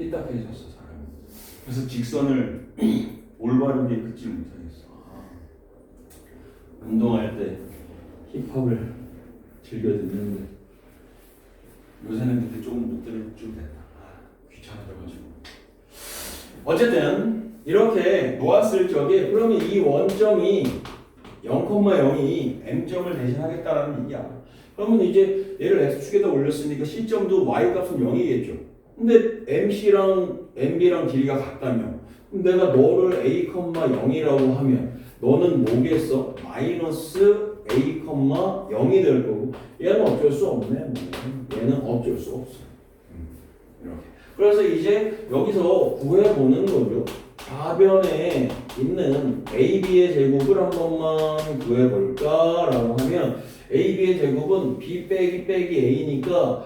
삐딱해졌어 사람이. 그래서 직선을 올바르게 긋지 못하겠어. 운동할 때 힙합을 즐겨 듣는데 요새는 근데 조금 못 들을 좀 됐다. 귀찮아져가지고. 어쨌든 이렇게 놓았을 적에 그러면 이 원점이 0,0이 m점을 대신하겠다라는 얘기야. 그러면 이제 얘를 x축에다 올렸으니까 c점도 y값은 0이겠죠. 근데 mc랑 mb랑 길이가 같다면 그럼 내가 너를 a, 0이라고 하면 너는 뭐겠어? 마이너스 a, 0이 될 거고 얘는 어쩔 수 없네. 얘는 어쩔 수 없어. 이렇게. 그래서 이제 여기서 구해보는 거죠. 좌변에 있는 AB의 제곱을 한 번만 구해볼까라고 하면 AB의 제곱은 B 빼기 A니까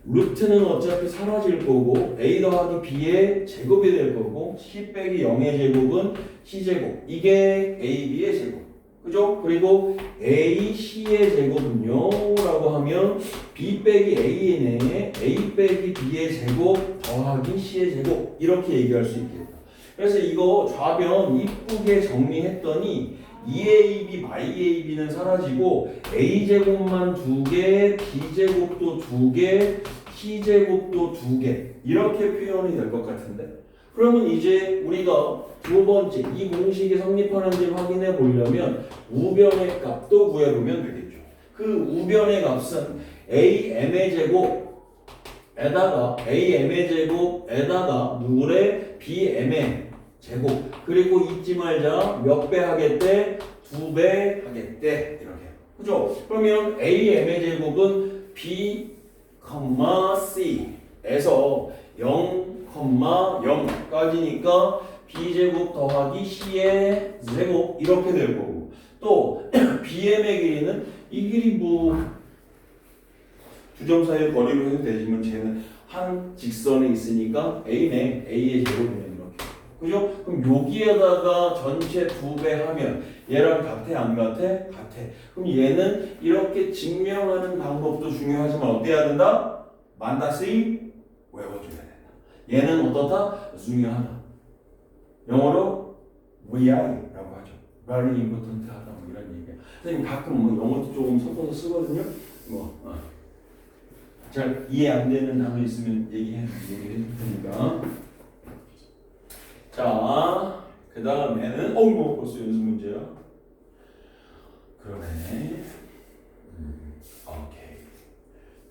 루트는 어차피 사라질 거고 A 더하기 B의 제곱이 될 거고 C 빼기 0의 제곱은 C제곱 이게 AB의 제곱 그죠? 그리고 AC의 제곱은요 라고 하면 B 빼기 A네 A 빼기 B의 제곱 더하기 C의 제곱 이렇게 얘기할 수 있겠다. 그래서 이거 좌변 이쁘게 정리했더니 2AB, YAB는 사라지고 A제곱만 2개, B제곱도 2개, C제곱도 2개 이렇게 표현이 될 것 같은데 그러면 이제 우리가 두 번째 이 공식이 성립하는지 확인해 보려면 우변의 값도 구해보면 되겠죠. 그 우변의 값은 AM의 제곱에다가 AM의 제곱에다가 누구래? BM의 제곱 그리고 잊지 말자 몇 배 하겠대? 2배 하겠대 이렇게 그죠? 그러면 AM의 제곱은 B, C에서 0,0까지니까 B제곱 더하기 C의 제곱 이렇게 될 거고 또 BM의 길이는 이 길이 뭐 두 점 사이의 거리로 해도 되지만 쟤는 한 직선에 있으니까 A네 A의 제곱이네 이렇게 그죠? 그럼 여기에다가 전체 2배 하면 얘랑 같아 안 같아? 같아. 그럼 얘는 이렇게 증명하는 방법도 중요하지만 어때야 된다? 만다스이 외워줘야 된다. 얘는 어떻다? 중요하다. 영어로 VI라고 하죠. Very important 하다 뭐 이런 얘기야. 선생님 가끔 뭐 영어도 조금 섞어서 쓰거든요. 잘 이해 안 되는 단어 있으면 얘기해 줄 테니까. 자, 그 다음에는 뭐 벌써 연습 문제야. 그러네. 오케이.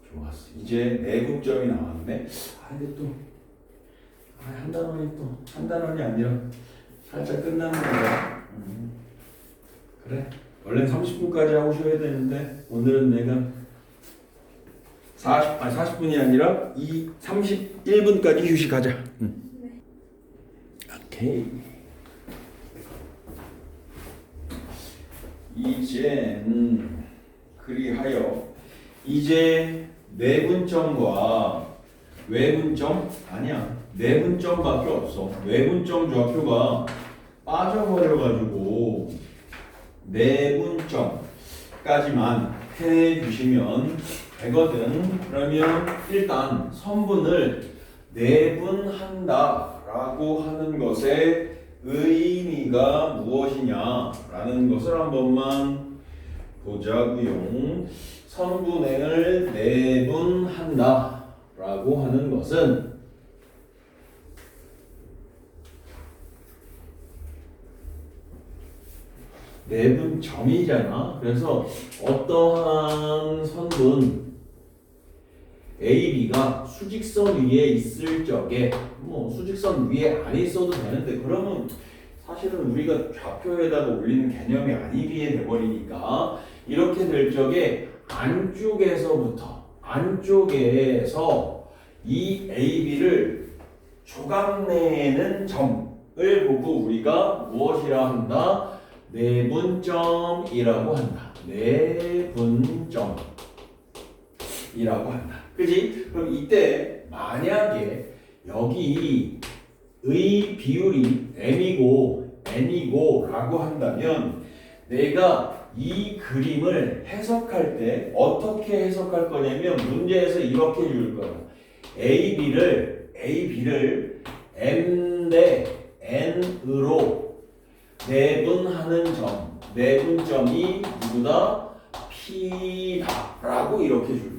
좋았어. 이제 내분점이 나왔네. 근데 또 한 단원이 또 한 단원이 아니라 살짝 끝나는 거야. 그래. 원래 30분까지 하고 쉬어야 되는데 오늘은 내가 40분이 아니라 31분까지 휴식하자. 오케이. 이제 그리하여 이제 내분점과 외분점 아니야. 내분점밖에 없어. 외분점 좌표가 빠져버려가지고 내분점까지만 해주시면 되거든. 그러면 일단 선분을 내분한다라고 하는 것의 의미가 무엇이냐라는 것을 한 번만 보자고요. 선분행을 내분한다라고 하는 것은 내분점이잖아. 그래서 어떠한 선분 AB가 수직선 위에 있을 적에 뭐 수직선 위에 안 있어도 되는데 그러면 사실은 우리가 좌표에다가 올리는 개념이 아니게 돼버리니까 이렇게 될 적에 안쪽에서 이 AB를 조각내는 점을 보고 우리가 무엇이라 한다? 내분점이라고 한다. 내분점이라고 한다. 그지? 그럼 이때 만약에 여기 의 비율이 m이고 n이고 라고 한다면 내가 이 그림을 해석할 때 어떻게 해석할 거냐면 문제에서 이렇게 줄 거야. AB를 A, B를 M 대 N으로 내분하는 점, 내분점이 누구다? P다 라고 이렇게 줄게.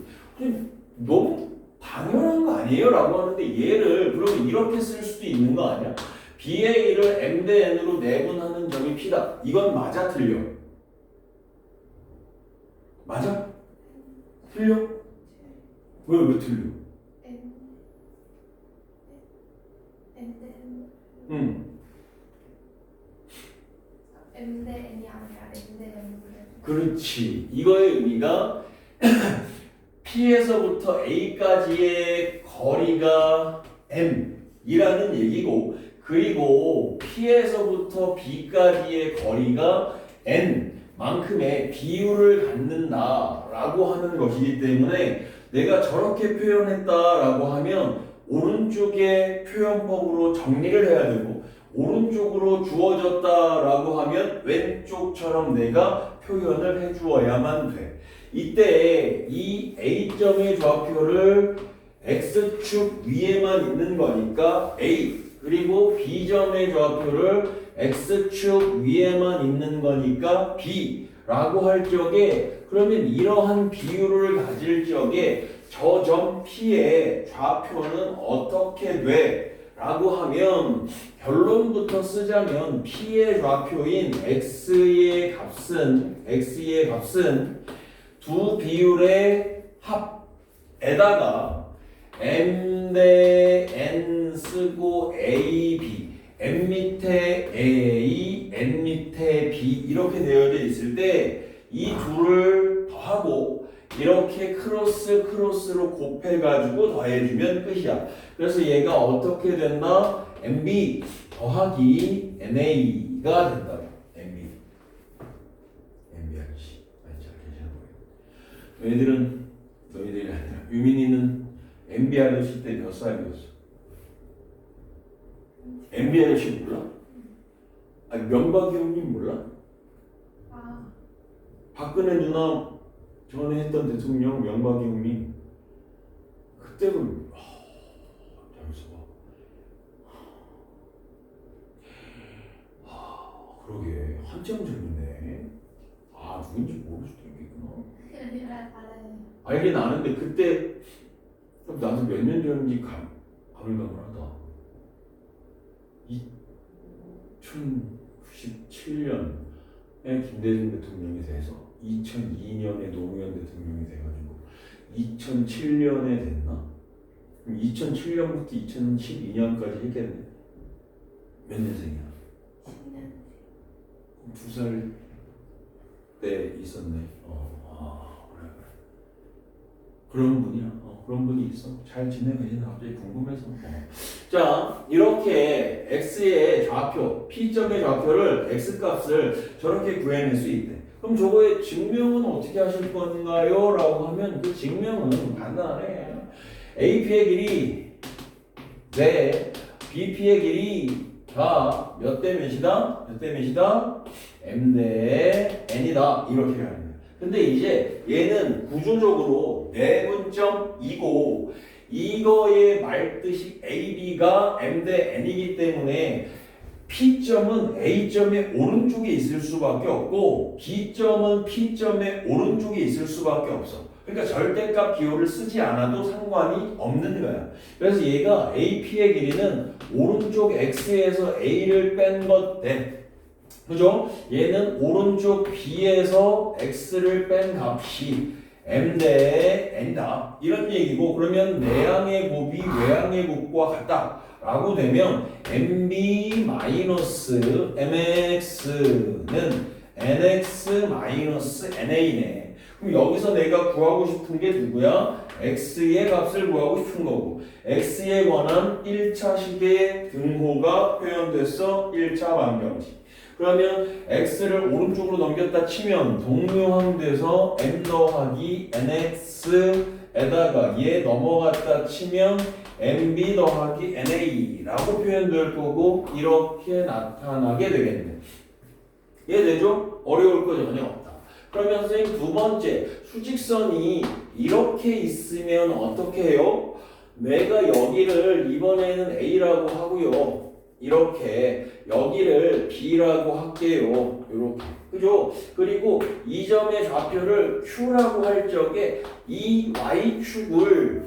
너무 당연한 거 아니에요? 라고 하는데 얘를 그러면 이렇게 쓸 수도 있는 거 아니야? B의 1을 M 대 N으로 내분하는 점이 P다. 이건 맞아? 틀려? 맞아? 틀려? 왜 틀려? M M 응. M 대 N이 아니라 M 대 M. 그렇지. 이거의 의미가 P에서부터 A까지의 거리가 M이라는 얘기고, 그리고 P에서부터 B까지의 거리가 N만큼의 비율을 갖는다라고 하는 것이기 때문에 내가 저렇게 표현했다라고 하면 오른쪽의 표현법으로 정리를 해야 되고, 오른쪽으로 주어졌다라고 하면 왼쪽처럼 내가 표현을 해주어야만 돼. 이때 이 A점의 좌표를 X축 위에만 있는 거니까 A, 그리고 B점의 좌표를 X축 위에만 있는 거니까 B라고 할 적에, 그러면 이러한 비율을 가질 적에 저 점 P의 좌표는 어떻게 돼? 라고 하면 결론부터 쓰자면 P의 좌표인 X의 값은 두 비율의 합에다가 M 대 N 쓰고 A, B, M 밑에 A, N 밑에 B 이렇게 되어져 있을 때 이 둘을 더하고 이렇게 크로스로 곱해가지고 더해주면 끝이야. 그래서 얘가 어떻게 된다? MB 더하기 NA가 된다. MB 알지? 너희들이 아니라 유민이는 MB 아저씨 때 몇 살이었어? MB 아저씨 몰라? 아니 명박이 형님 몰라? 아, 박근혜 누나 전에 했던 대통령 명박이 형님 그때는 잠시만 그러게 한참 젊은데 누군지 모를 수도 있겠구나. 알아요. 알긴 아는데 그때 나도 몇 년 전인지 가물가물하다. 2097년에 김대중 대통령이 돼서 2002년에 노무현 대통령이 돼가지고 2007년에 됐나? 그럼 2007년부터 2012년까지 했겠네. 몇 년생이야? 10년. 2살 때 있었네. 그래. 그런 분이야. 그런 분이 있어. 잘 지내고 계시나 갑자기 궁금해서. 자, 이렇게 x의 좌표, p점의 좌표를 x값을 저렇게 구해낼 수 있대. 그럼 저거의 증명은 어떻게 하실 건가요? 라고 하면 그 증명은 간단해. AP의 길이 네, BP의 길이가 몇 대 몇이다? M 대 N이다. 이렇게 하는 거야. 근데 이제 얘는 구조적으로 내분점이고 이거의 말뜻이 AB가 M 대 N이기 때문에 P점은 A점의 오른쪽에 있을 수밖에 없고 B점은 P점의 오른쪽에 있을 수밖에 없어. 그러니까 절대값 기호를 쓰지 않아도 상관이 없는 거야. 그래서 얘가 AP의 길이는 오른쪽 X에서 A를 뺀 것 돼. 그죠? 얘는 오른쪽 B에서 X를 뺀 값이 M 대 N이다. 이런 얘기고, 그러면 내항의 곱이 외항의 곱과 같다. 라고 되면 MB-MX는 NX-NA네. 그럼 여기서 내가 구하고 싶은 게 누구야? X의 값을 구하고 싶은 거고, X에 관한 1차식의 등호가 표현됐어. 1차 방정식. 그러면 x를 오른쪽으로 넘겼다 치면 동묘항돼서 m 더하기 nx에다가 얘 넘어갔다 치면 mb 더하기 na라고 표현될 거고 이렇게 나타나게 되겠네. 이해되죠? 어려울 거 전혀 없다. 그러면 선생님 두 번째 수직선이 이렇게 있으면 어떻게 해요? 내가 여기를 이번에는 A라고 하고요. 이렇게 여기를 B라고 할게요. 이렇게. 그죠? 그리고 이 점의 좌표를 Q라고 할 적에 이 Y축을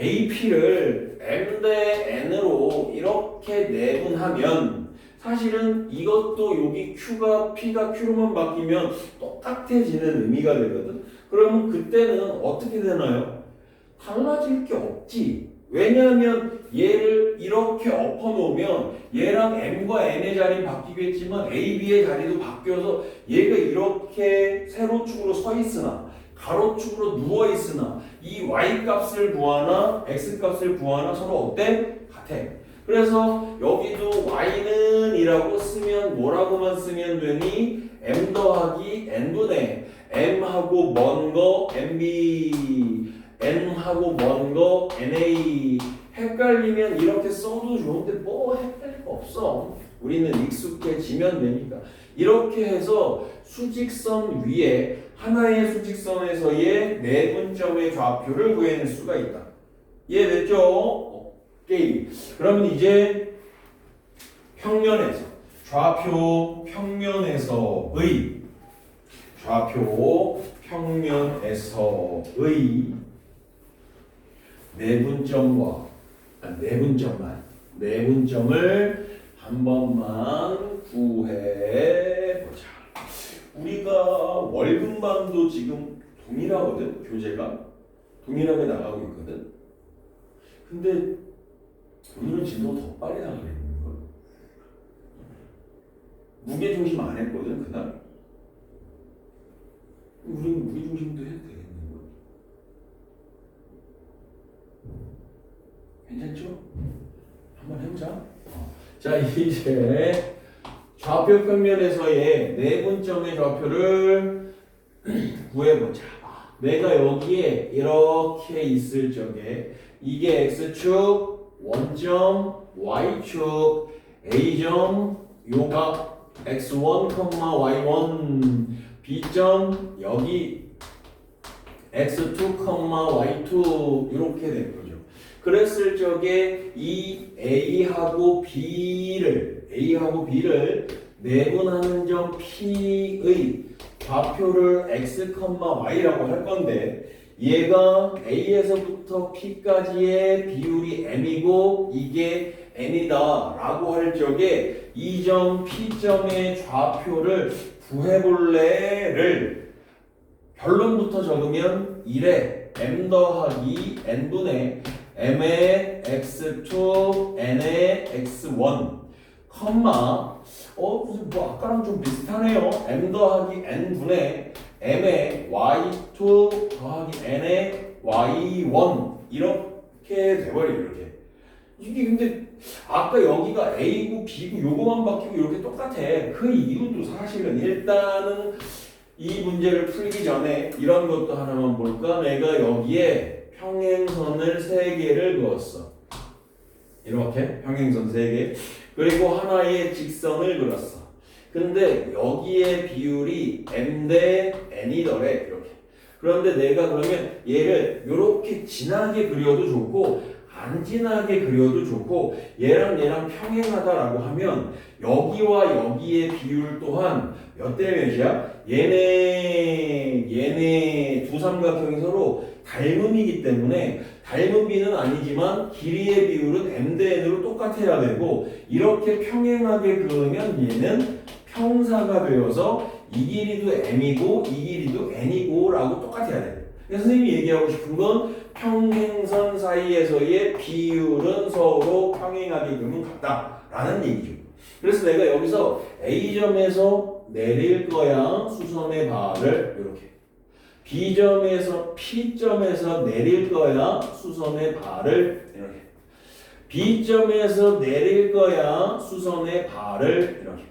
AP를 M 대 N으로 이렇게 내분하면 사실은 이것도 여기 Q가 P가 Q로만 바뀌면 똑같아지는 의미가 되거든. 그러면 그때는 어떻게 되나요? 달라질 게 없지. 왜냐하면 얘를 이렇게 엎어놓으면 얘랑 M과 N의 자리는 바뀌겠지만 A, B의 자리도 바뀌어서 얘가 이렇게 세로축으로 서 있으나 가로축으로 누워 있으나 이 Y 값을 구하나 X 값을 구하나 서로 어때? 같아. 그래서 여기도 Y는 이라고 쓰면 뭐라고만 쓰면 되니? M 더하기 N분의 M하고 먼 거 MB N하고 먼 거 NA. 헷갈리면 이렇게 써도 좋은데 뭐 헷갈릴 거 없어. 우리는 익숙해지면 되니까. 이렇게 해서 수직선 위에 하나의 수직선에서의 내분점의 좌표를 구해낼 수가 있다. 이해됐죠? 오케이. 그러면 이제 평면에서 좌표 평면에서의 내분점을 한 번만 구해보자. 우리가 월급만도 지금 동일하거든. 교재가 동일하게 나가고 있거든. 근데 오늘은 진도가 더 빨리 나가고 있는 걸. 무게중심 안 했거든 그날. 우리는 무게중심도 해도 되겠는 걸. 괜찮죠? 한번 해보자. 자, 이제 좌표 평면에서의 내분점의 좌표를 구해보자. 내가 여기에 이렇게 있을 적에 이게 X축, 원점, Y축, A점, 요가 X1, Y1, B점, 여기 X2, Y2 이렇게 된 거죠. 그랬을 적에 이 A하고 B를 내분하는 점 P의 좌표를 X, Y라고 할 건데 얘가 A에서부터 P까지의 비율이 M이고 이게 N이다 라고 할 적에 이 점 P점의 좌표를 구해볼래를 결론부터 적으면 1에 M 더하기 N분의 M의 X2, N의 X1, 컴마 무슨 뭐 아까랑 좀 비슷하네요. M 더하기 N분의 M의 Y2 더하기 N의 Y1 이렇게 돼버려요. 이렇게. 이게 근데 아까 여기가 A고 B고 요거만 바뀌고 이렇게 똑같아. 그 이유도 사실은 일단은 이 문제를 풀기 전에 이런 것도 하나만 볼까? 내가 여기에 평행선을 3개를 그었어. 이렇게 평행선 3개. 그리고 하나의 직선을 그렸어. 근데 여기에 비율이 M 대 N이더래. 이렇게. 그런데 내가 그러면 얘를 이렇게 진하게 그려도 좋고 안 진하게 그려도 좋고 얘랑 평행하다라고 하면 여기와 여기의 비율 또한 몇 대 몇이야? 얘네 두 삼각형이 서로 닮음이기 때문에 닮은 비는 아니지만 길이의 비율은 M 대 N으로 똑같아야 되고 이렇게 평행하게 그으면 얘는 평사가 되어서 이 길이도 M이고 이 길이도 N이고 라고 똑같아야 돼. 선생님이 얘기하고 싶은 건 평행선 사이에서의 비율은 서로 평행하게 그으면 같다라는 얘기죠. 그래서 내가 여기서 A점에서 내릴 거야 수선의 발을 이렇게 B점에서 P점에서 내릴 거야 수선의 발을 이렇게 B점에서 내릴 거야 수선의 발을 이렇게.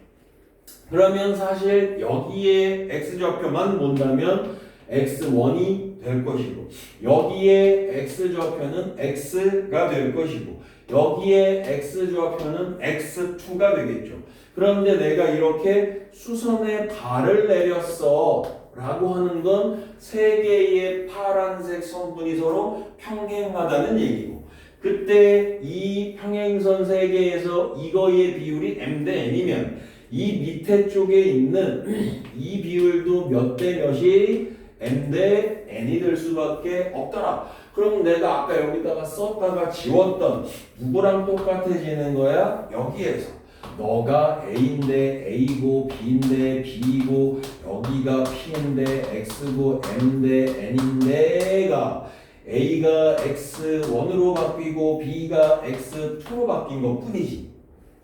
그러면 사실 여기에 X좌표만 본다면 X1이 될 것이고 여기에 X좌표는 X가 될 것이고 여기에 X좌표는 X2가 되겠죠. 그런데 내가 이렇게 수선의 발을 내렸어 라고 하는 건 3개의 파란색 선분이 서로 평행하다는 얘기고 그때 이 평행선 세 개에서 이거의 비율이 m 대 n이면 이 밑에 쪽에 있는 이 비율도 몇 대 몇이 m 대 n이 될 수밖에 없더라. 그럼 내가 아까 여기다가 썼다가 지웠던 누구랑 똑같아지는 거야? 여기에서 너가 A인데 A고 B인데 B고 여기가 P인데 X고 M인데 N인데가 A가 X1으로 바뀌고 B가 X2로 바뀐 것 뿐이지.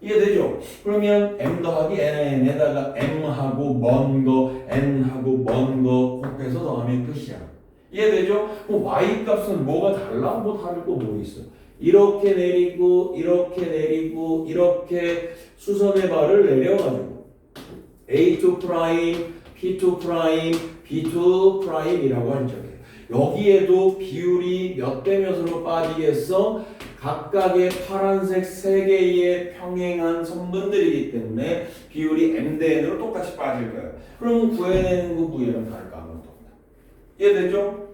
이해되죠? 그러면 M 더하기 N에다가 M하고 먼 거, N하고 먼 거 곱해서 더하면 끝이야. 이해되죠? 그럼 Y 값은 뭐가 달라? 뭐 다를 거 뭐 있어? 이렇게 내리고 이렇게 내리고 이렇게 수선의 발을 내려가지고 A2 프라임, P2 프라임, B2 프라임이라고 한 적이에요. 여기에도 비율이 몇 대 몇으로 빠지겠어? 각각의 파란색 세 개의 평행한 선분들이기 때문에 비율이 m 대 n으로 똑같이 빠질 거예요. 그럼 구해내는 거 구해는 다를까 아무것도 없다. 이해되죠?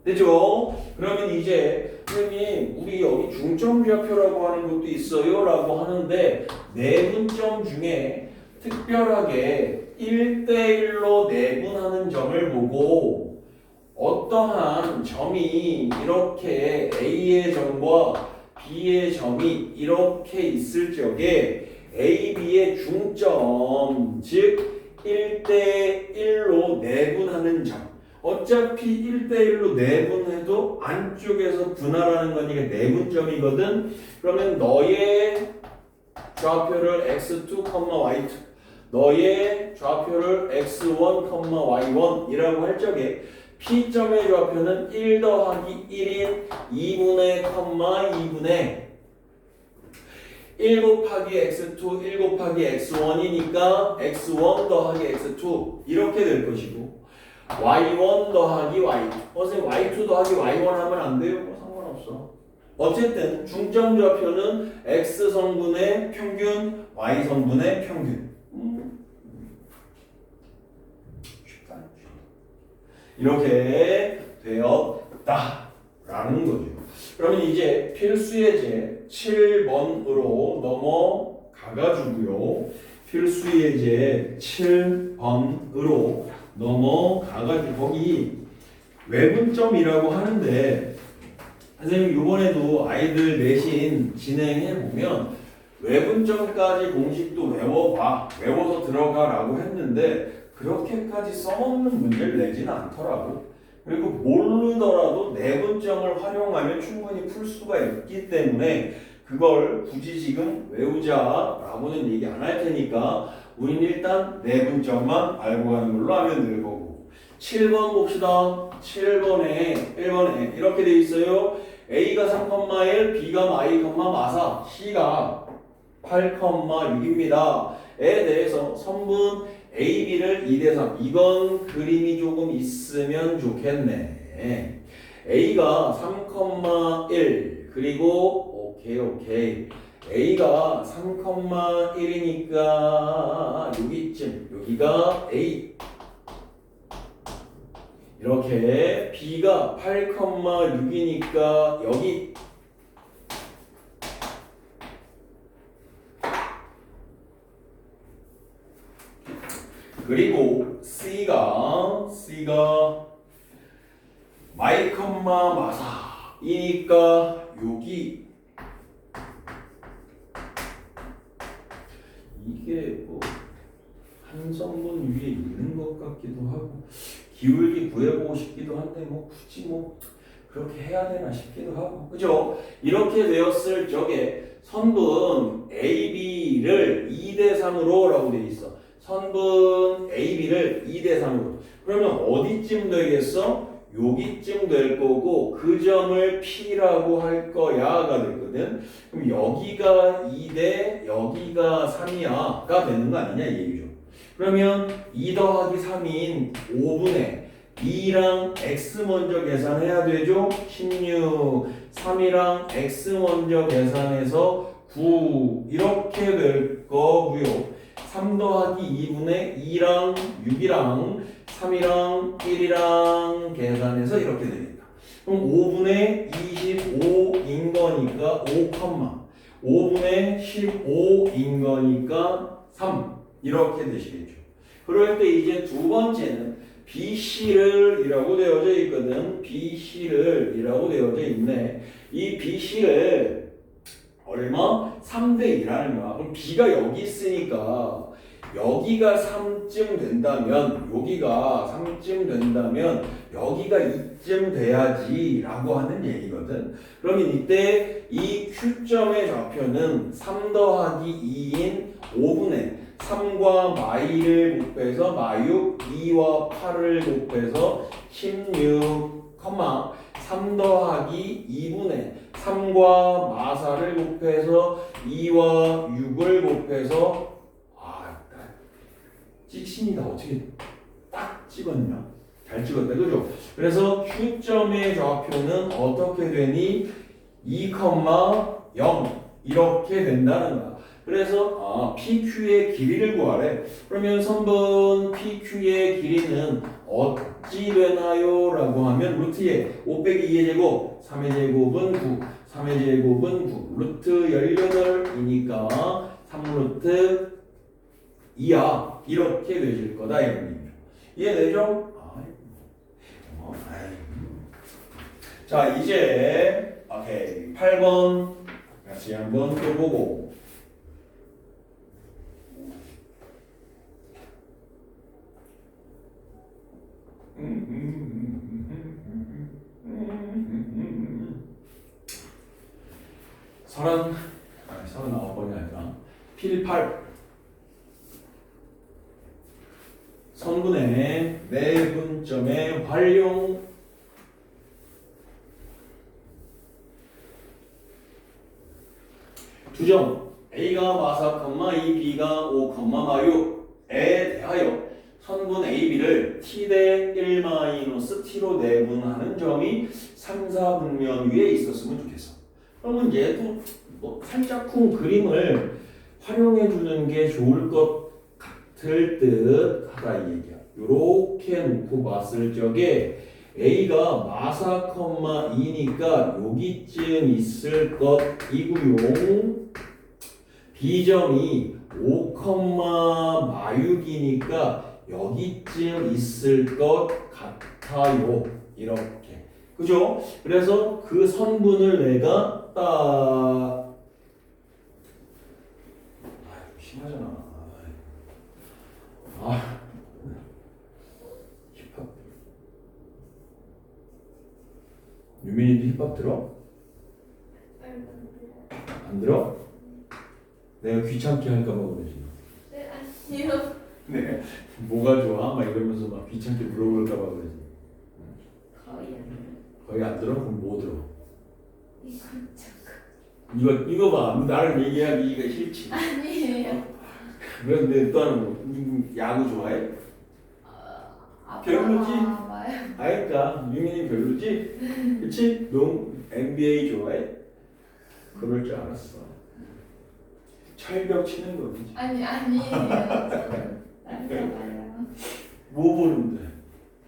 됐죠? 그러면 이제 선생님 우리 여기 중점좌표라고 하는 것도 있어요 라고 하는데 내분점 중에 특별하게 1대1로 내분하는 점을 보고 어떠한 점이 이렇게 A의 점과 B의 점이 이렇게 있을 적에 A, B의 중점 즉 1대1로 내분하는 점 어차피 1대1로 내분해도 안쪽에서 분할하는 거니까 내분점이거든. 그러면 너의 좌표를 x2, y2 너의 좌표를 x1, y1 이라고 할 적에 P점의 좌표는 1 더하기 1인 2분의 2분의 1 곱하기 x2, 1 곱하기 x1이니까 x1 더하기 x2 이렇게 될 것이고 y1 더하기 y2 선생님 y2 더하기 y1 하면 안 돼요? 뭐 상관없어. 어쨌든 중점 좌표는 x 성분의 평균, y 성분의 평균. 쉽다. 이렇게 되었다라는 거죠. 그러면 이제 필수의 제 7번으로 넘어가가지고요. 필수의 제 7번으로 넘어가가지고 거기 외분점이라고 하는데 선생님 이번에도 아이들 내신 진행해보면 외분점까지 공식도 외워서 들어가라고 했는데 그렇게까지 써먹는 문제를 내지는 않더라고. 그리고 모르더라도 내분점을 활용하면 충분히 풀 수가 있기 때문에 그걸 굳이 지금 외우자라고는 얘기 안 할 테니까 우린 일단 내분점만 알고 가는 걸로 하면 될 거고 7번 봅시다. 7번에 1번에 이렇게 돼 있어요. A가 3,1, B가 마이, 마사, C가 8,6입니다. 에 대해서 선분 A, B를 2대3 이건 그림이 조금 있으면 좋겠네. A가 3,1 그리고 오케이 A가 3,1이니까 여기쯤 여기가 A 이렇게 B가 8,6이니까 여기 그리고 C가 마이, 마사이니까 여기 이게 뭐 한성분 위에 있는 것 같기도 하고 기울기 구해보고 싶기도 한데 뭐 굳이 뭐 그렇게 해야 되나 싶기도 하고 그죠? 이렇게 되었을 적에 선분 AB를 2대3으로 라고 되어 있어. 선분 AB를 2대3으로 그러면 어디쯤 되겠어? 여기쯤 될 거고 그 점을 P라고 할 거야가 되거든. 그럼 여기가 2대 여기가 3이야가 되는 거 아니냐 이 얘기죠. 그러면 2 더하기 3인 5분의 2랑 X 먼저 계산해야 되죠. 16 3이랑 X 먼저 계산해서 9 이렇게 될 거고요. 3 더하기 2분의 2랑 6이랑 3이랑 1이랑 계산해서 이렇게 됩니다. 그럼 5분의 25인 거니까 5분의 15인 거니까 3 이렇게 되시겠죠. 그럴 때 이제 두 번째는 BC를 이라고 되어져 있거든. BC를 이라고 되어져 있네. 이 BC를 얼마? 3대 2라는 거야. 그럼 B가 여기 있으니까 여기가 3쯤 된다면 여기가 3쯤 된다면 여기가 2쯤 돼야지 라고 하는 얘기거든. 그러면 이때 이 Q점의 좌표는 3 더하기 2인 5분의 3과 마이를 곱해서 마육 2와 8을 곱해서 16, 3 더하기 2분의 3과 마사를 곱해서 2와 6을 곱해서 찍신이다. 어떻게 딱 찍었냐? 잘 찍었다. 그죠? 그래서 Q점의 좌표는 어떻게 되니? 2, 0 이렇게 된다는 거야. 그래서 PQ의 길이를 구하래. 그러면 선분 PQ의 길이는 어찌 되나요? 라고 하면 루트에 5 빼기 2의 제곱 3의 제곱은 9 3의 제곱은 9 루트 18이니까 3루트 2야 이렇게 되실 거다 이겁니다. 이해되죠? 자 이제 오케이 8번 같이 한번 또 보고 서른아홉 번이 아니라 필8 선분의 내분점의 활용 두점 A가 마사, 이 B가 5, 마육에 대하여 선분 AB를 T 대 1-T로 내분하는 점이 3, 4분면 위에 있었으면 좋겠어. 그러면 얘도 뭐 살짝쿵 그림을 활용해 주는 게 좋을 것 같을 듯 하다 이 얘기야. 요렇게 놓고 봤을 적에 A가 마사, 2니까 여기쯤 있을 것이고요. B점이 5, 마육이니까 여기쯤 있을 것 같아요. 이렇게. 그죠? 그래서 그 선분을 내가 딱 심하잖아. 힙합. 유민이도 힙합 들어? 안 들어? 내가 귀찮게 할까봐 그러지. 네, 아니요. 네. 뭐가 좋아? 막 이러면서 막 귀찮게 물어볼까봐 그러지. 거의 안 돼요. 거의 안 들어? 그럼 뭐 들어? 이거 이거 봐. 나를 얘기하기가 싫지. 아니에요. 그런데 또 하나 뭐 야구 좋아해? 별로지? 봐요. 그러니까 유민이 별로지? 그치? 너 NBA 좋아해? 그럴 줄 알았어. 철벽 치는 거지. 아니에요. 저는 남자 봐요. 뭐 보는데?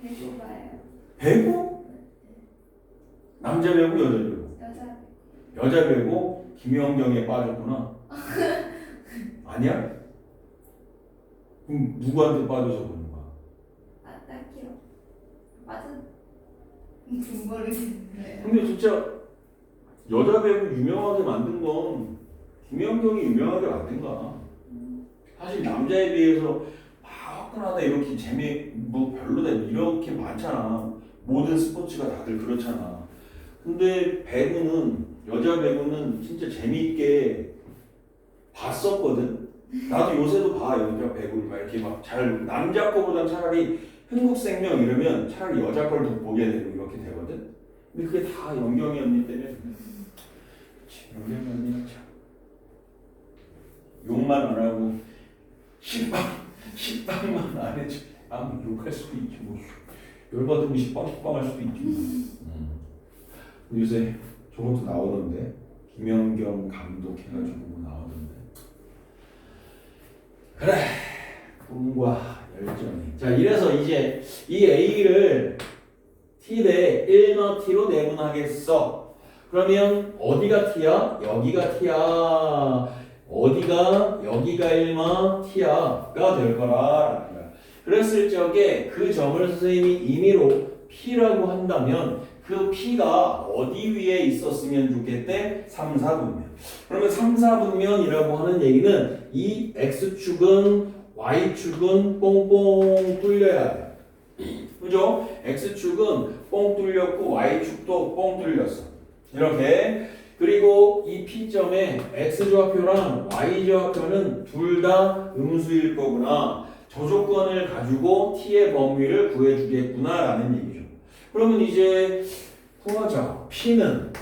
배구 봐요. 배구? 남자 배구, 여자 배구? 여자. 여자 배구? 김연경에 빠졌구나. 아니야? 그럼 누구한테 빠져서 보는 거야? 딱히요. 맞은 모르겠네요. 근데 진짜 여자 배구 유명하게 만든 건 김연경이 유명하게 만든 거야. 사실 남자에 비해서 화끈하다 이렇게 뭐 별로다 이렇게 많잖아. 모든 스포츠가 다들 그렇잖아. 근데 배구는 여자 배구는 진짜 재미있게 봤었거든. 나도 요새도 봐. 여자 배구를 막 이렇게 막 잘 남자 거보단 차라리 흥국생명 이러면 차라리 여자 걸 더 보게 되고 이렇게 되거든. 근데 그게 다 연경이 언니 때문에. 연경이 언니가 참 욕만 안 하고 식빵만 안 해줘. 욕할 수도 있지 뭐. 열받으면 식빵 할 수도 있지. 요새 저것도 나오던데. 김연경 감독 해가지고 뭐 나오던데. 그래. 꿈과 열정이. 자 이래서 이제 이 A를 t 대 1마 t로 내분하겠어. 그러면 어디가 t야? 여기가 t야. 어디가? 여기가 1마 t야가 될 거라. 그랬을 적에 그 점을 선생님이 임의로 P라고 한다면 그 P가 어디 위에 있었으면 좋겠대? 3, 4분면. 그러면 3, 4분면이라고 하는 얘기는 이 X축은 Y축은 뽕뽕 뚫려야 돼. 그죠? X축은 뽕 뚫렸고 Y축도 뽕 뚫렸어. 이렇게. 그리고 이 P점에 X좌표랑 Y좌표는 둘 다 음수일 거구나. 저 조건을 가지고 t의 범위를 구해주겠구나 라는 얘기죠. 그러면 이제 구하자. p는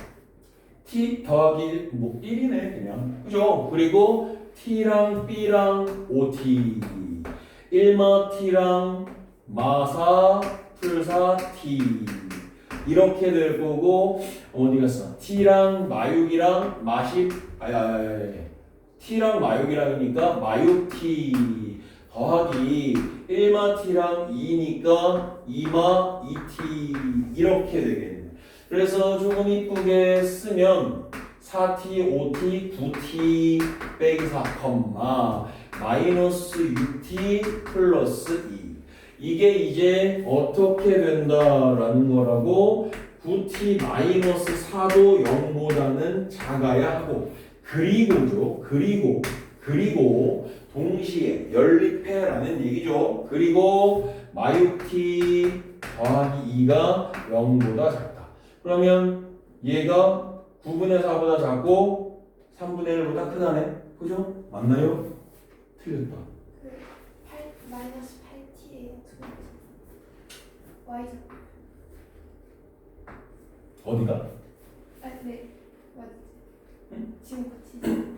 t 더하기 뭐 1이네 그냥. 그죠? 그리고 t랑 b랑 5t 1마 t랑 마사 풀사 t 이렇게 될 거고 어디 갔어? t랑 마육이랑 마십 t랑 마육이랑이니까 마육 t 더하기 1마 t랑 2니까 2마 2t 이렇게 되겠네. 그래서 조금 이쁘게 쓰면 4t, 5t, 9t 빼기 4, 마이너스 6t 플러스 2 이게 이제 어떻게 된다라는 거라고 9t 마이너스 4도 0보다는 작아야 하고 그리고 동시에 연립해라는 얘기죠. 그리고 마육T 더하기 2가 0보다 작다. 그러면 얘가 9분의 4보다 작고 3분의 1보다 크다네. 그죠? 맞나요? 틀렸다. 그 8, 마이너스 8t예요. y 죠. 어디가? 아, 네. 맞지. 응? 지금 고치지.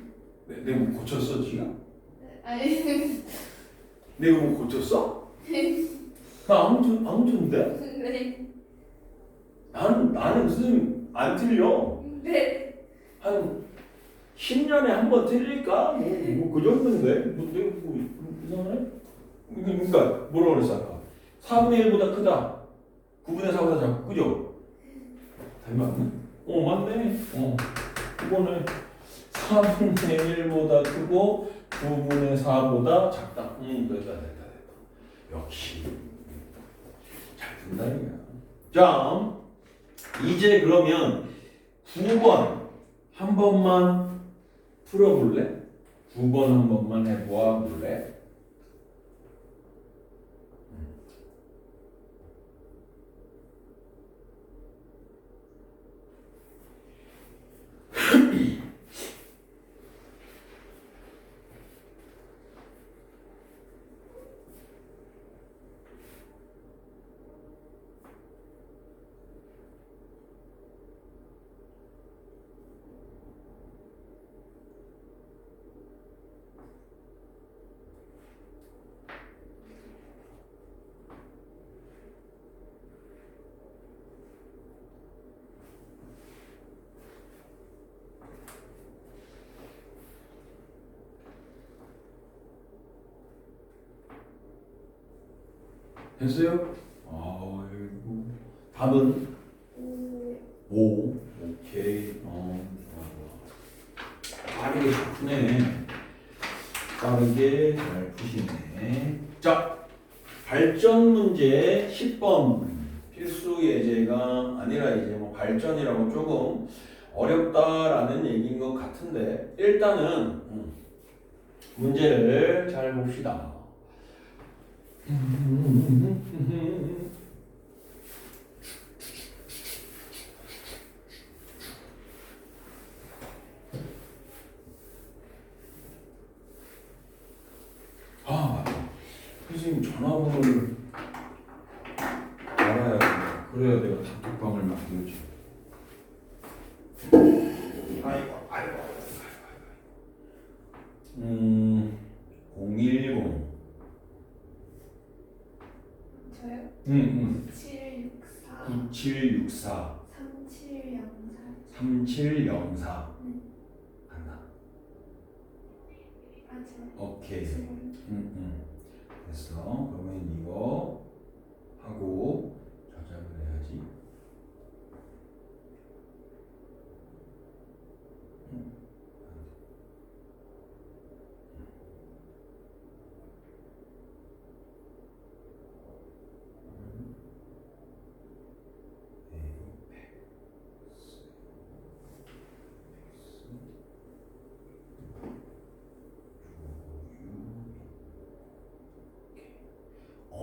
내가 뭐 고쳤어 지금? 아니. 내가 뭐 고쳤어? 나 안 고쳤는데? 네. 나는 선생님 안 틀려. 네. 한 10년에 한 번 틀릴까? 뭐 그 정도인데? 뭐 내가 뭐 이상하네? 그러니까 뭐라 그랬어 아까? 4분의 1보다 크다. 9분의 4보다 작고 그죠? 닮았네? 맞네. 이거는 4분의 1보다 크고 9분의 4보다 작다. 됐다. 역시 잘 든다 이거야. 자, 이제 그러면 9번 한 번만 풀어볼래? 9번 한 번만 해보아 볼래? 됐어요? 아이고. 답은? 5. 오케이. 빠르게 잘 푸네. 빠르게 잘 푸시네. 자, 발전 문제 10번. 필수 예제가 아니라 이제 뭐 발전이라고 조금 어렵다라는 얘기인 것 같은데 일단은 문제를 잘 봅시다. 아, 맞다. 선생님 전화번호를 알아야 돼. 그래야 내가 단톡방을 만들지. 아이고. 010. 저요? 9764 9764 3704. 3704 네. 간다. 아, 저. 오케이. 됐어. 그러면 이거 하고 저장을 해야지.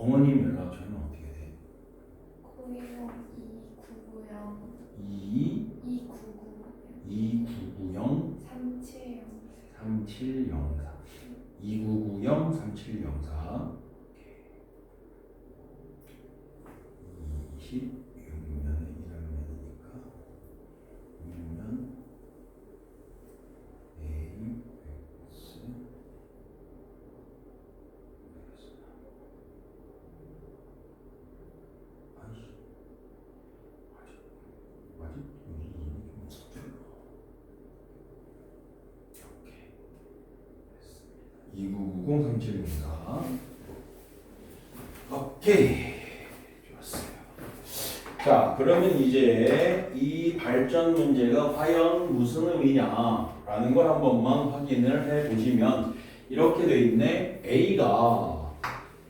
어머님 연락처는 어떻게 돼? 010 2 2990 3704 2990 3704 26년에 1학년이니까 6년 A X 아이씨 맞아? 여기 좀 서툴러. 오케이. 2990 3704 오케이. 자, 그러면 이제 이 발전 문제가 과연 무슨 의미냐라는 걸 한 번만 확인을 해 보시면 이렇게 돼 있네. A가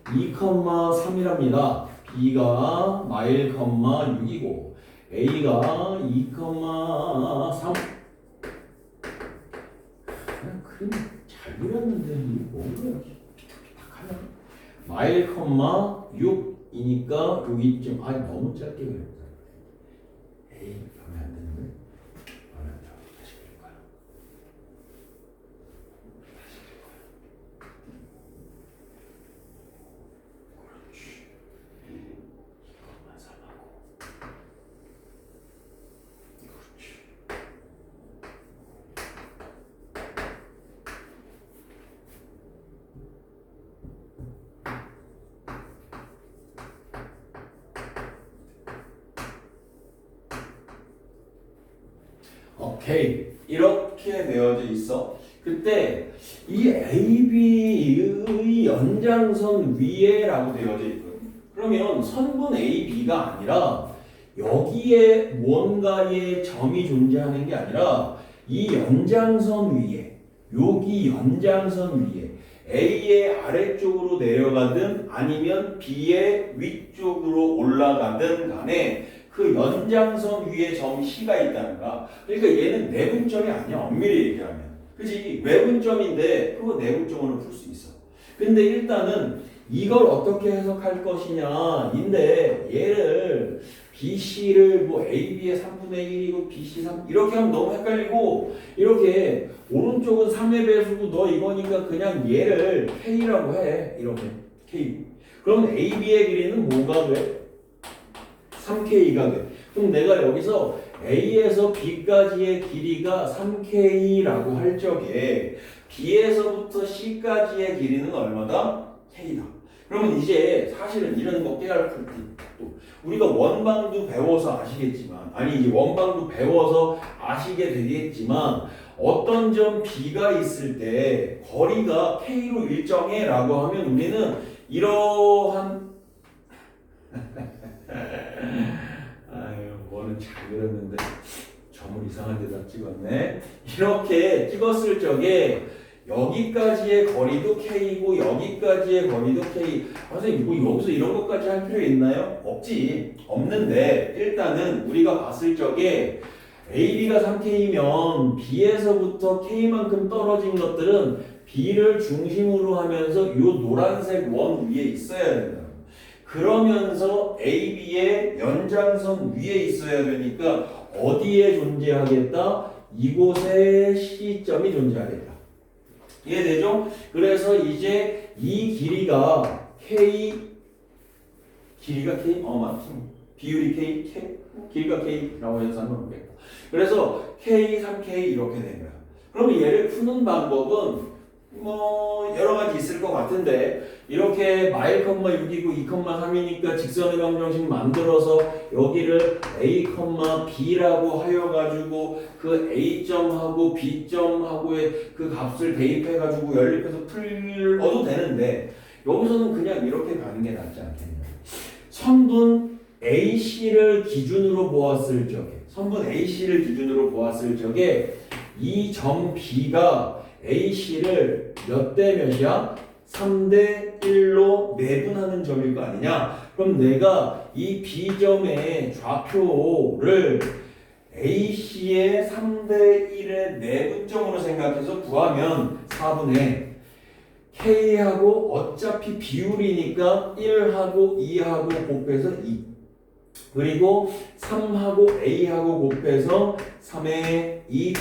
2,3이랍니다. B가 마일, 6이고 A가 2,3. 그냥 그림 잘 그렸는데 이게 뭔가 마일, 6이니까 여기쯤 너무 짧게 그렸다. 에이, 그러면 안 되는데. 그러면 다시 그릴까요? 다시 그릴까요? 그렇지. 이것만 3하고. 그렇지. 오케이. 이렇게 되어져 있어. 그때 이 AB의 연장선 위에라고 되어져 있거든. 그러면 선분 AB가 아니라 여기에 뭔가의 점이 존재하는 게 아니라 이 연장선 위에, 여기 연장선 위에 A의 아래쪽으로 내려가든 아니면 B의 위쪽으로 올라가든 간에 그 연장선 위에 점 C가 있다는 거야. 그러니까 얘는 내분점이 아니야. 엄밀히 얘기하면. 그치? 외분점인데 그거 내분점으로 풀 수 있어. 근데 일단은 이걸 어떻게 해석할 것이냐 인데 얘를 BC를 뭐 AB의 3분의 1이고 BC 3 이렇게 하면 너무 헷갈리고 이렇게 오른쪽은 3의 배수고 너 이거니까 그냥 얘를 K라고 해. 이렇게 K. 그러면 AB의 길이는 뭐가 돼? 3K가 돼. 그럼 내가 여기서 A에서 B까지의 길이가 3K라고 할 적에 B에서부터 C까지의 길이는 얼마다? K다. 그러면 이제 사실은 이런 거 깨알풀 때 우리가 원방도 배워서 아시겠지만 이제 원방도 배워서 아시게 되겠지만 어떤 점 B가 있을 때 거리가 K로 일정해 라고 하면 우리는 이러한 뭐는 잘 그렸는데 점을 이상한 데다 찍었네. 이렇게 찍었을 적에 여기까지의 거리도 K고 여기까지의 거리도 K. 선생님 뭐 여기서 이런 것까지 할 필요 있나요? 없지. 없는데 일단은 우리가 봤을 적에 AB가 3K면 B에서부터 K만큼 떨어진 것들은 B를 중심으로 하면서 이 노란색 원 위에 있어야 된다. 그러면서 AB의 연장선 위에 있어야 되니까 어디에 존재하겠다? 이곳에 C점이 존재하겠다. 이해되죠? 그래서 이제 이 길이가 K 길이가 K? 맞지. 비율이 K? 길이가 K라고 해서 상관없겠다. 그래서 K, 3K 이렇게 된 거야. 그러면 얘를 푸는 방법은 뭐 여러 가지 있을 것 같은데 이렇게 마일, 6이고 2,3이니까 직선의 방정식 만들어서 여기를 A, B라고 하여가지고 그 A점하고 B점하고의 그 값을 대입해가지고 연립해서 풀어도 되는데 여기서는 그냥 이렇게 가는 게 낫지 않겠냐. 선분 AC를 기준으로 보았을 적에 이 점 B가 AC를 몇 대 몇이야? 3대 1로 내분하는 점일 거 아니냐? 그럼 내가 이 B점의 좌표를 AC의 3대 1의 내분점으로 생각해서 구하면 4분의 K하고 어차피 비율이니까 1하고 2하고 곱해서 2. 그리고 3하고 A하고 곱해서 3의 2,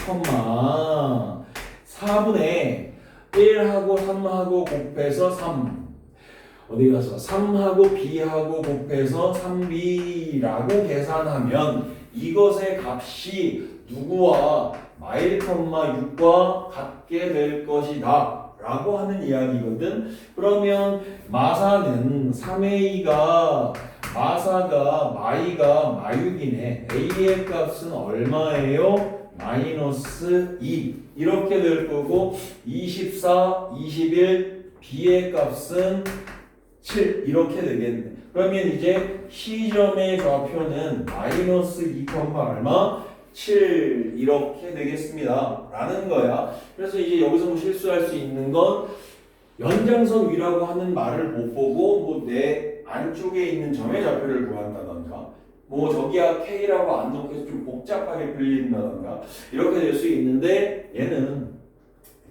4분의 1하고 3하고 곱해서 3. 어디 가서 3하고 B하고 곱해서 3B라고 계산하면 이것의 값이 누구와 마일, 6과 같게 될 것이다 라고 하는 이야기거든. 그러면 마사는 3A가 마사가 마육이네. A의 값은 얼마예요? 마이너스 2 이렇게 될 거고 24, 21 B의 값은 7 이렇게 되겠네. 그러면 이제 C점의 좌표는 마이너스 2, 얼마? 7 이렇게 되겠습니다 라는 거야. 그래서 이제 여기서 뭐 실수할 수 있는 건 연장선 위라고 하는 말을 못 보고 뭐 내 안쪽에 있는 점의 좌표를 구한다던가 뭐 저기야 K라고 안 넣고 해서 좀 복잡하게 불린다던가 이렇게 될 수 있는데 얘는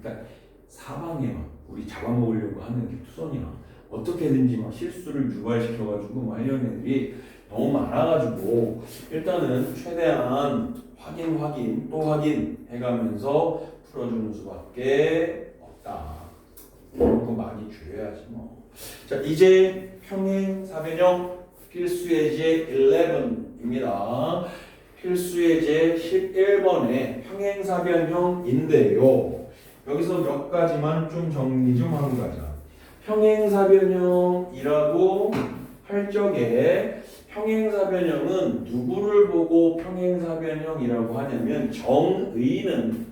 그러니까 사방에만 우리 잡아먹으려고 하는 게 투선이야. 어떻게든지 막 실수를 유발시켜가지고 막 이런 애들이 너무 많아가지고 일단은 최대한 확인 또 확인 해가면서 풀어주는 수밖에 없다. 이런 거 많이 줄여야지 뭐. 자 이제 평행사변형 필수예제 11입니다. 필수예제 11번에 평행사변형인데요. 여기서 몇 가지만 좀 정리 좀 하고 가자. 평행사변형이라고 할 적에 평행사변형은 누구를 보고 평행사변형이라고 하냐면 정의는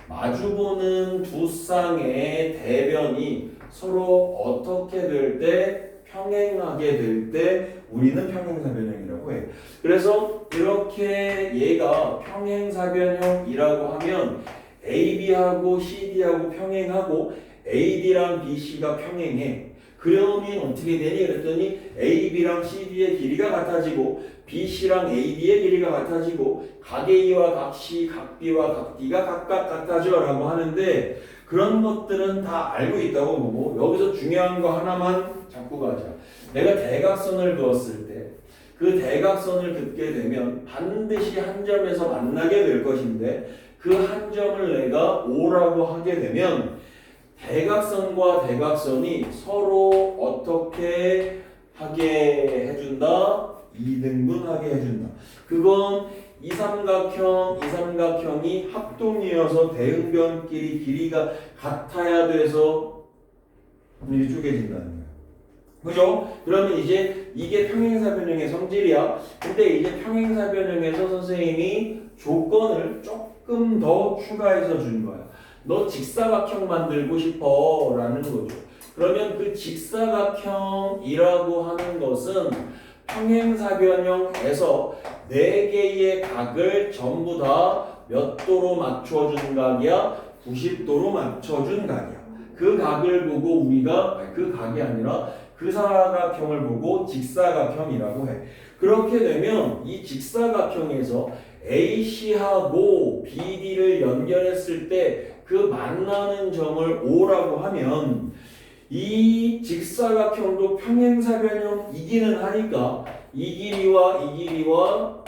마주보는 두 쌍의 대변이 서로 어떻게 될 때 평행하게 될 때 우리는 평행사변형이라고 해. 그래서 이렇게 얘가 평행사변형이라고 하면 AB하고 CD하고 평행하고 AD랑 BC가 평행해. 그러면 어떻게 되니? 그랬더니 AB랑 CD의 길이가 같아지고 BC랑 AD의 길이가 같아지고 각 A와 각 C, 각 B와 각 D가 각각 같아져 라고 하는데 그런 것들은 다 알고 있다고 보고 여기서 중요한 거 하나만 잡고 가자. 내가 대각선을 그었을 때 그 대각선을 긋게 되면 반드시 한 점에서 만나게 될 것인데 그 한 점을 내가 O라고 하게 되면 대각선과 대각선이 서로 어떻게 하게 해준다? 이등분하게 해준다. 그건 이삼각형이 합동이어서 대응변끼리 길이가 같아야 돼서 이렇게 쪼개진다는 거야. 그죠? 그러면 이제 이게 평행사변형의 성질이야. 근데 이제 평행사변형에서 선생님이 조건을 조금 더 추가해서 준 거야. 너 직사각형 만들고 싶어 라는 거죠. 그러면 그 직사각형이라고 하는 것은 평행사변형에서 4개의 각을 전부 다 몇 도로 맞춰준 각이야? 90도로 맞춰준 각이야. 그 각을 보고 우리가 그 각이 아니라 그 사각형을 보고 직사각형이라고 해. 그렇게 되면 이 직사각형에서 AC하고 BD를 연결했을 때 그 만나는 점을 O라고 하면 이 직사각형도 평행사변형이기는 하니까 이 길이와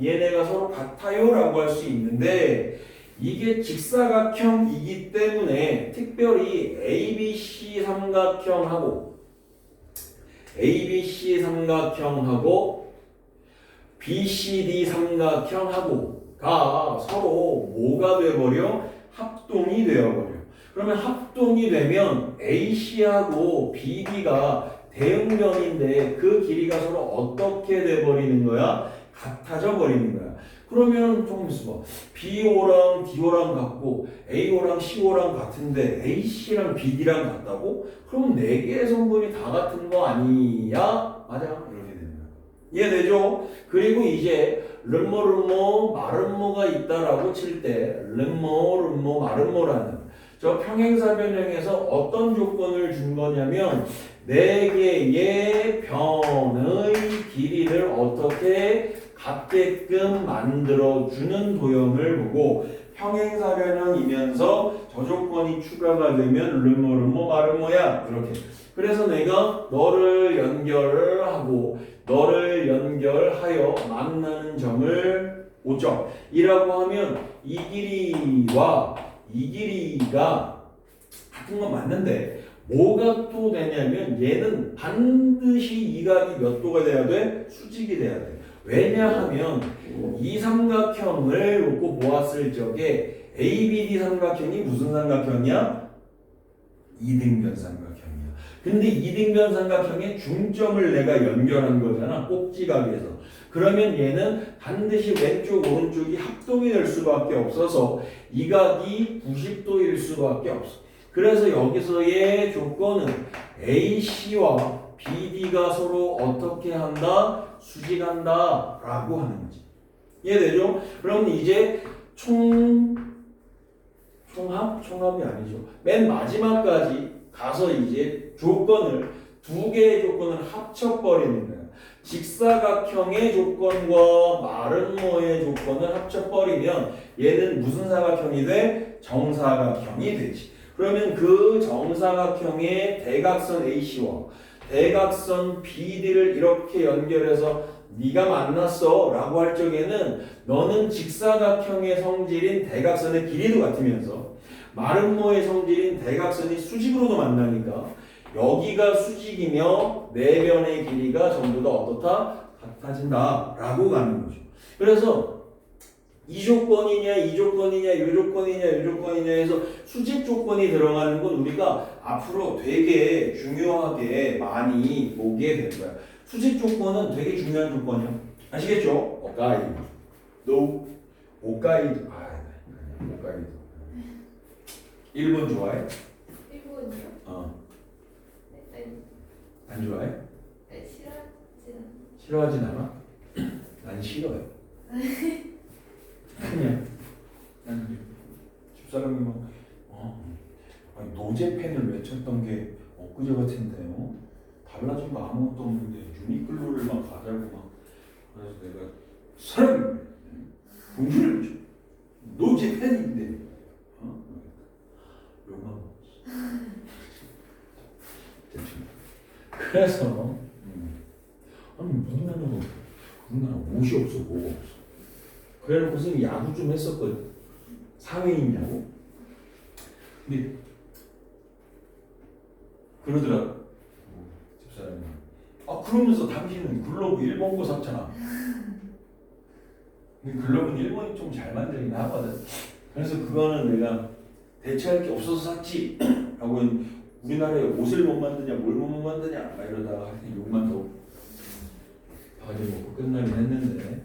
얘네가 서로 같아요 라고 할 수 있는데 이게 직사각형이기 때문에 특별히 ABC 삼각형하고 BCD 삼각형하고가 서로 뭐가 돼버려? 합동이 되어버려. 그러면 합동이 되면 AC하고 BD가 대응변인데 그 길이가 서로 어떻게 돼버리는 거야? 같아져 버리는 거야. 그러면 조금 있어봐. BO랑 DO랑 같고 AO랑 CO랑 같은데 AC랑 BD랑 같다고? 그럼 4개의 성분이 다 같은 거 아니야? 맞아. 이렇게 되는 거야. 이해되죠? 그리고 이제 름모 마름모가 있다라고 칠 때 름모 마름모라는 저 평행사변형에서 어떤 조건을 준 거냐면 4개의 변의 길이를 어떻게 같게끔 만들어주는 도형을 보고 평행사변형이면서 저 조건이 추가가 되면 르모 말은 뭐야? 이렇게. 그래서 내가 너를 연결하고 너를 연결하여 만나는 점을 5점 이라고 하면 이 길이와 이 길이가 같은 건 맞는데 뭐가 또 되냐면 얘는 반드시 이 각이 몇 도가 돼야 돼? 수직이 돼야 돼. 왜냐하면 이 삼각형을 놓고 보았을 적에 ABD 삼각형이 무슨 삼각형이야? 이등변 삼각형이야. 근데 이등변 삼각형의 중점을 내가 연결한 거잖아. 꼭지각에서. 그러면 얘는 반드시 왼쪽 오른쪽이 합동이 될 수밖에 없어서 이 각이 90도일 수밖에 없어. 그래서 여기서의 조건은 AC와 BD가 서로 어떻게 한다? 수직한다 라고 하는 거지. 이해되죠? 그럼 이제 총합이 아니죠. 맨 마지막까지 가서 이제 조건을 두 개의 조건을 합쳐버리는 거야. 직사각형의 조건과 마름모의 조건을 합쳐버리면 얘는 무슨 사각형이 돼? 정사각형이 되지. 그러면 그 정사각형의 대각선 AC와 대각선 BD를 이렇게 연결해서 네가 만났어 라고 할 적에는 너는 직사각형의 성질인 대각선의 길이도 같으면서 마름모의 성질인 대각선이 수직으로도 만나니까 여기가 수직이며 네 변의 길이가 전부 다 어떻다? 같아진다 라고 가는 거죠. 그래서 이 조건이냐 이 조건이냐 이 조건이냐 이 조건이냐 해서 수직 조건이 들어가는 건 우리가 앞으로 되게 중요하게 많이 보게 될 거야. 수직 조건은 되게 중요한 조건이야. 아시겠죠? 오카이도. 너 오카이도. 오카이도. 일본 좋아해? 일본이요? 어. 네, 안 좋아해? 네, 싫어하진 않아? 난 싫어해. 그냥 난 집사람이 막 아니, 노제펜을 외쳤던 게 엊그제 같은데요. 달라진 거 아무것도 없는데 유니클로를 막 가자고 막 그래서 내가 사람 공주를 외쳐 노제펜인데 욕만 먹었어. 그래서 아니 우리나라 옷이 없어 뭐가 없어. 그래놓고서 야구 좀 했었거든. 사회인 야구. 근데 그러더라 집사람이. 그러면서 당신은 글러브 일본 거 샀잖아. 근데 글러브는 일본이 좀 잘 만들긴 하거든. 그래서 그거는 내가 대체할 게 없어서 샀지. 하고 우리나라에 옷을 못 만드냐 뭘 못 만드냐 막 이러다가 하여튼 욕만 더 바지 먹고 끝나긴 했는데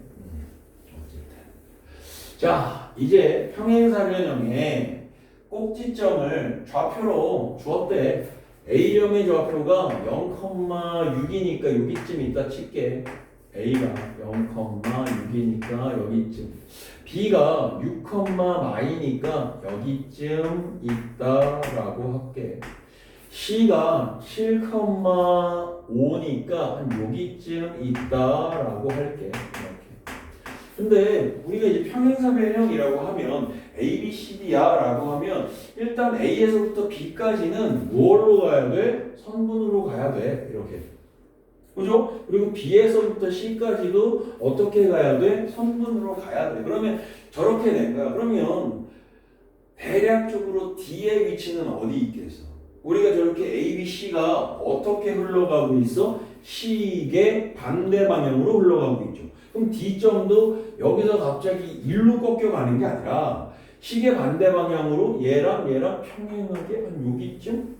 자, 이제 평행사변형의 꼭지점을 좌표로 주었대. A점의 좌표가 0,6이니까 여기쯤 있다 칠게. A가 0,6이니까 여기쯤. B가 6,마이니까 여기쯤 있다라고 할게. C가 7,5니까 한 여기쯤 있다라고 할게. 근데 우리가 이제 평행사변형이라고 하면 A, B, C, D야 라고 하면 일단 A에서부터 B까지는 뭘로 가야 돼? 선분으로 가야 돼. 이렇게. 그죠? 그리고 B에서부터 C까지도 어떻게 가야 돼? 선분으로 가야 돼. 그러면 저렇게 된 거야. 그러면 대략적으로 D의 위치는 어디 있겠어? 우리가 저렇게 A, B, C가 어떻게 흘러가고 있어? C의 반대 방향으로 흘러가고 있죠. 그럼 D점도 여기서 갑자기 1로 꺾여가는 게 아니라 시계 반대 방향으로 얘랑 평행하게 한 여기쯤?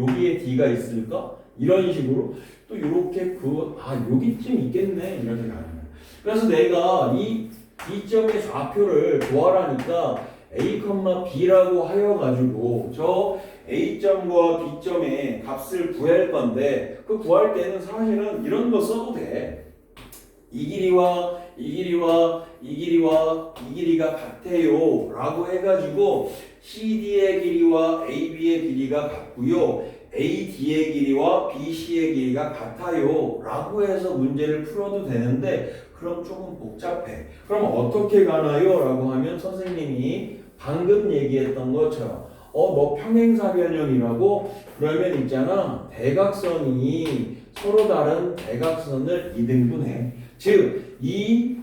여기에 D가 있을까? 이런 식으로 또 이렇게 여기쯤 있겠네 이렇게 가는 거야. 그래서 내가 이 D점의 좌표를 구하라니까 A, B라고 하여가지고 저 A점과 B점의 값을 구할 건데 그 구할 때는 사실은 이런 거 써도 돼. 이 길이와 이 길이와 이 길이와 이 길이가 같아요 라고 해가지고 CD의 길이와 AB의 길이가 같고요 AD의 길이와 BC의 길이가 같아요 라고 해서 문제를 풀어도 되는데 그럼 조금 복잡해. 그럼 어떻게 가나요? 라고 하면 선생님이 방금 얘기했던 것처럼 너 평행사변형이라고 그러면 있잖아. 대각선이 서로 다른 대각선을 이등분해. 즉, 이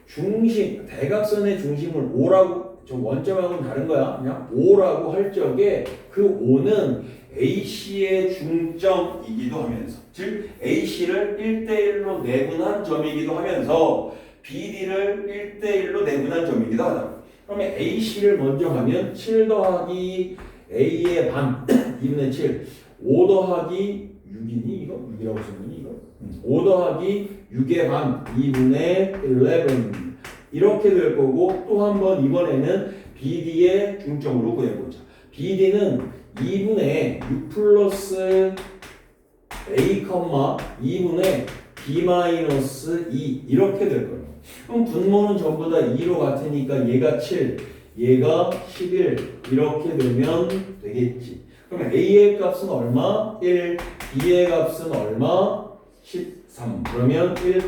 중심, 대각선의 중심을 O라고, 저 원점하고는 다른 거야. 그냥 O라고 할 적에 그 O는 AC의 중점이기도 하면서, 즉 AC를 1대1로 내분한 점이기도 하면서 BD를 1대1로 내분한 점이기도 하다. 그러면 AC를 먼저 하면 7 더하기 A의 반 2분의 7, 5 더하기 6이니 이거? 6이라고 쓰니 이거? 5 더하기 6의 반 2분의 11 이렇게 될 거고, 또 한 번 이번에는 BD의 중점으로 구해보자. BD는 2분의 6 플러스 A, 2분의 B 마이너스 2 이렇게 될 거예요. 그럼 분모는 전부 다 2로 같으니까 얘가 7, 얘가 11 이렇게 되면 되겠지. 그러면 A의 값은 얼마? 1, B의 값은 얼마? 13. 그러면 1,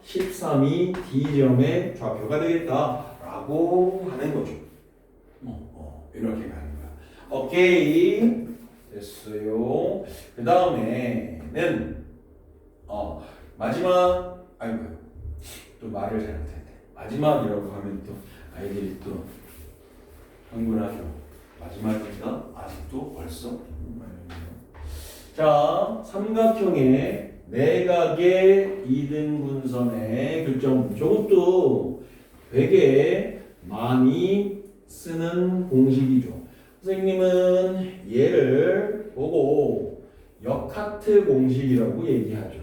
13이 D점의 좌표가 되겠다라고 하는 거죠. 이렇게 가는 거야. 오케이. 됐어요. 그 다음에는 마지막, 아이고 또 말을 잘못했네. 마지막이라고 하면 또 아이들이 또 흥분하죠. 마지막이니까 아직도 벌써. 자, 삼각형의 내각의 이등분선의 교점. 저것도 되게 많이 쓰는 공식이죠. 선생님은 얘를 보고 역하트 공식이라고 얘기하죠.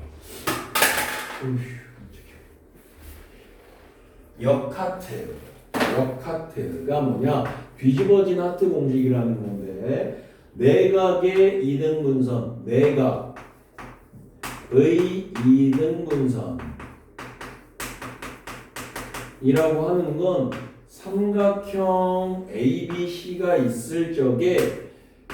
역하트가 뭐냐? 뒤집어진 하트 공식이라는 건데, 내각의 이등분선, 내각의 이등분선이라고 하는 건 삼각형 ABC가 있을 적에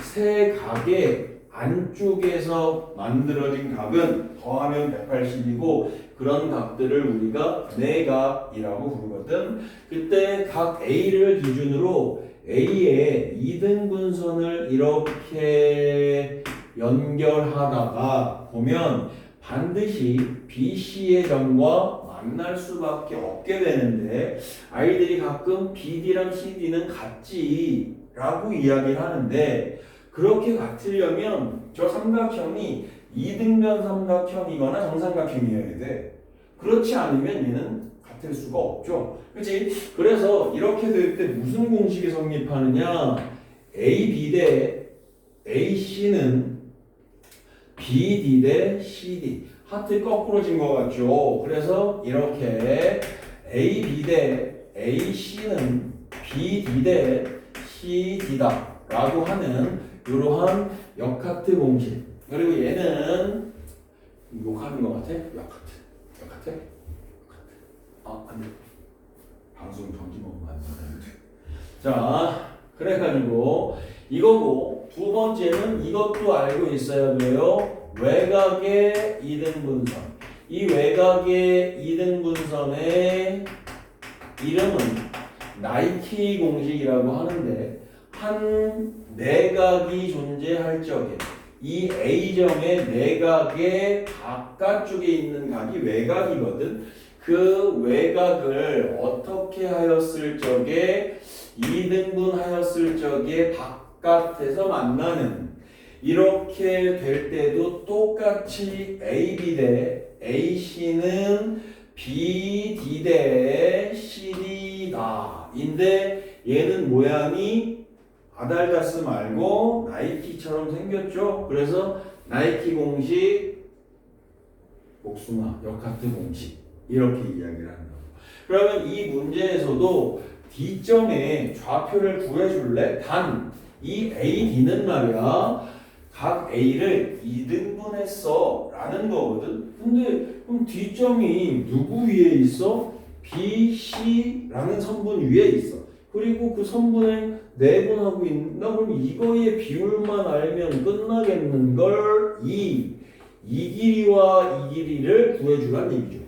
세 각의 안쪽에서 만들어진 각은 더하면 180이고 그런 각들을 우리가 내각이라고 부르거든. 그때 각 A를 기준으로 A의 이등분선을 이렇게 연결하다가 보면 반드시 BC의 점과 만날 수밖에 없게 되는데, 아이들이 가끔 BD랑 CD는 같지 라고 이야기를 하는데, 그렇게 같으려면 저 삼각형이 이등변 삼각형이거나 정삼각형이어야 돼. 그렇지 않으면 얘는 같을 수가 없죠. 그렇지? 그래서 이렇게 될 때 무슨 공식이 성립하느냐? AB 대 AC는 BD 대 CD. 하트 거꾸로진 것 같죠? 그래서 이렇게 AB 대 AC는 BD 대 CD다 라고 하는 이러한 역하트 공식. 그리고 얘는 욕하는 것 같아? 역하트? 안돼. 방송 정지 먹으면 안 돼. 자, 그래가지고 이거고, 두 번째는 이것도 알고 있어야 돼요. 외곽의 이등분선. 이 외곽의 이등분선의 이름은 나이키 공식이라고 하는데, 한 내각이 존재할 적에 이 A점의 내각의 바깥쪽에 있는 각이 외곽이거든. 그 외곽을 어떻게 하였을 적에, 이등분하였을 적에 바깥에서 만나는, 이렇게 될 때도 똑같이 AB 대 AC는 BD 대 CD다 인데, 얘는 모양이 아달다스 말고 나이키처럼 생겼죠. 그래서 나이키 공식, 복숭아 역하트 공식 이렇게 이야기를 하는 거예요. 그러면 이 문제에서도 D점의 좌표를 구해줄래? 단 이 AD는 말이야, 각 A를 이등분했어 라는 거거든. 근데 그럼 D점이 누구 위에 있어? BC라는 선분 위에 있어. 그리고 그 선분을 내분하고 있나? 그럼 이거의 비율만 알면 끝나겠는 걸, 이 길이와 이 길이를 구해주라는 얘기죠.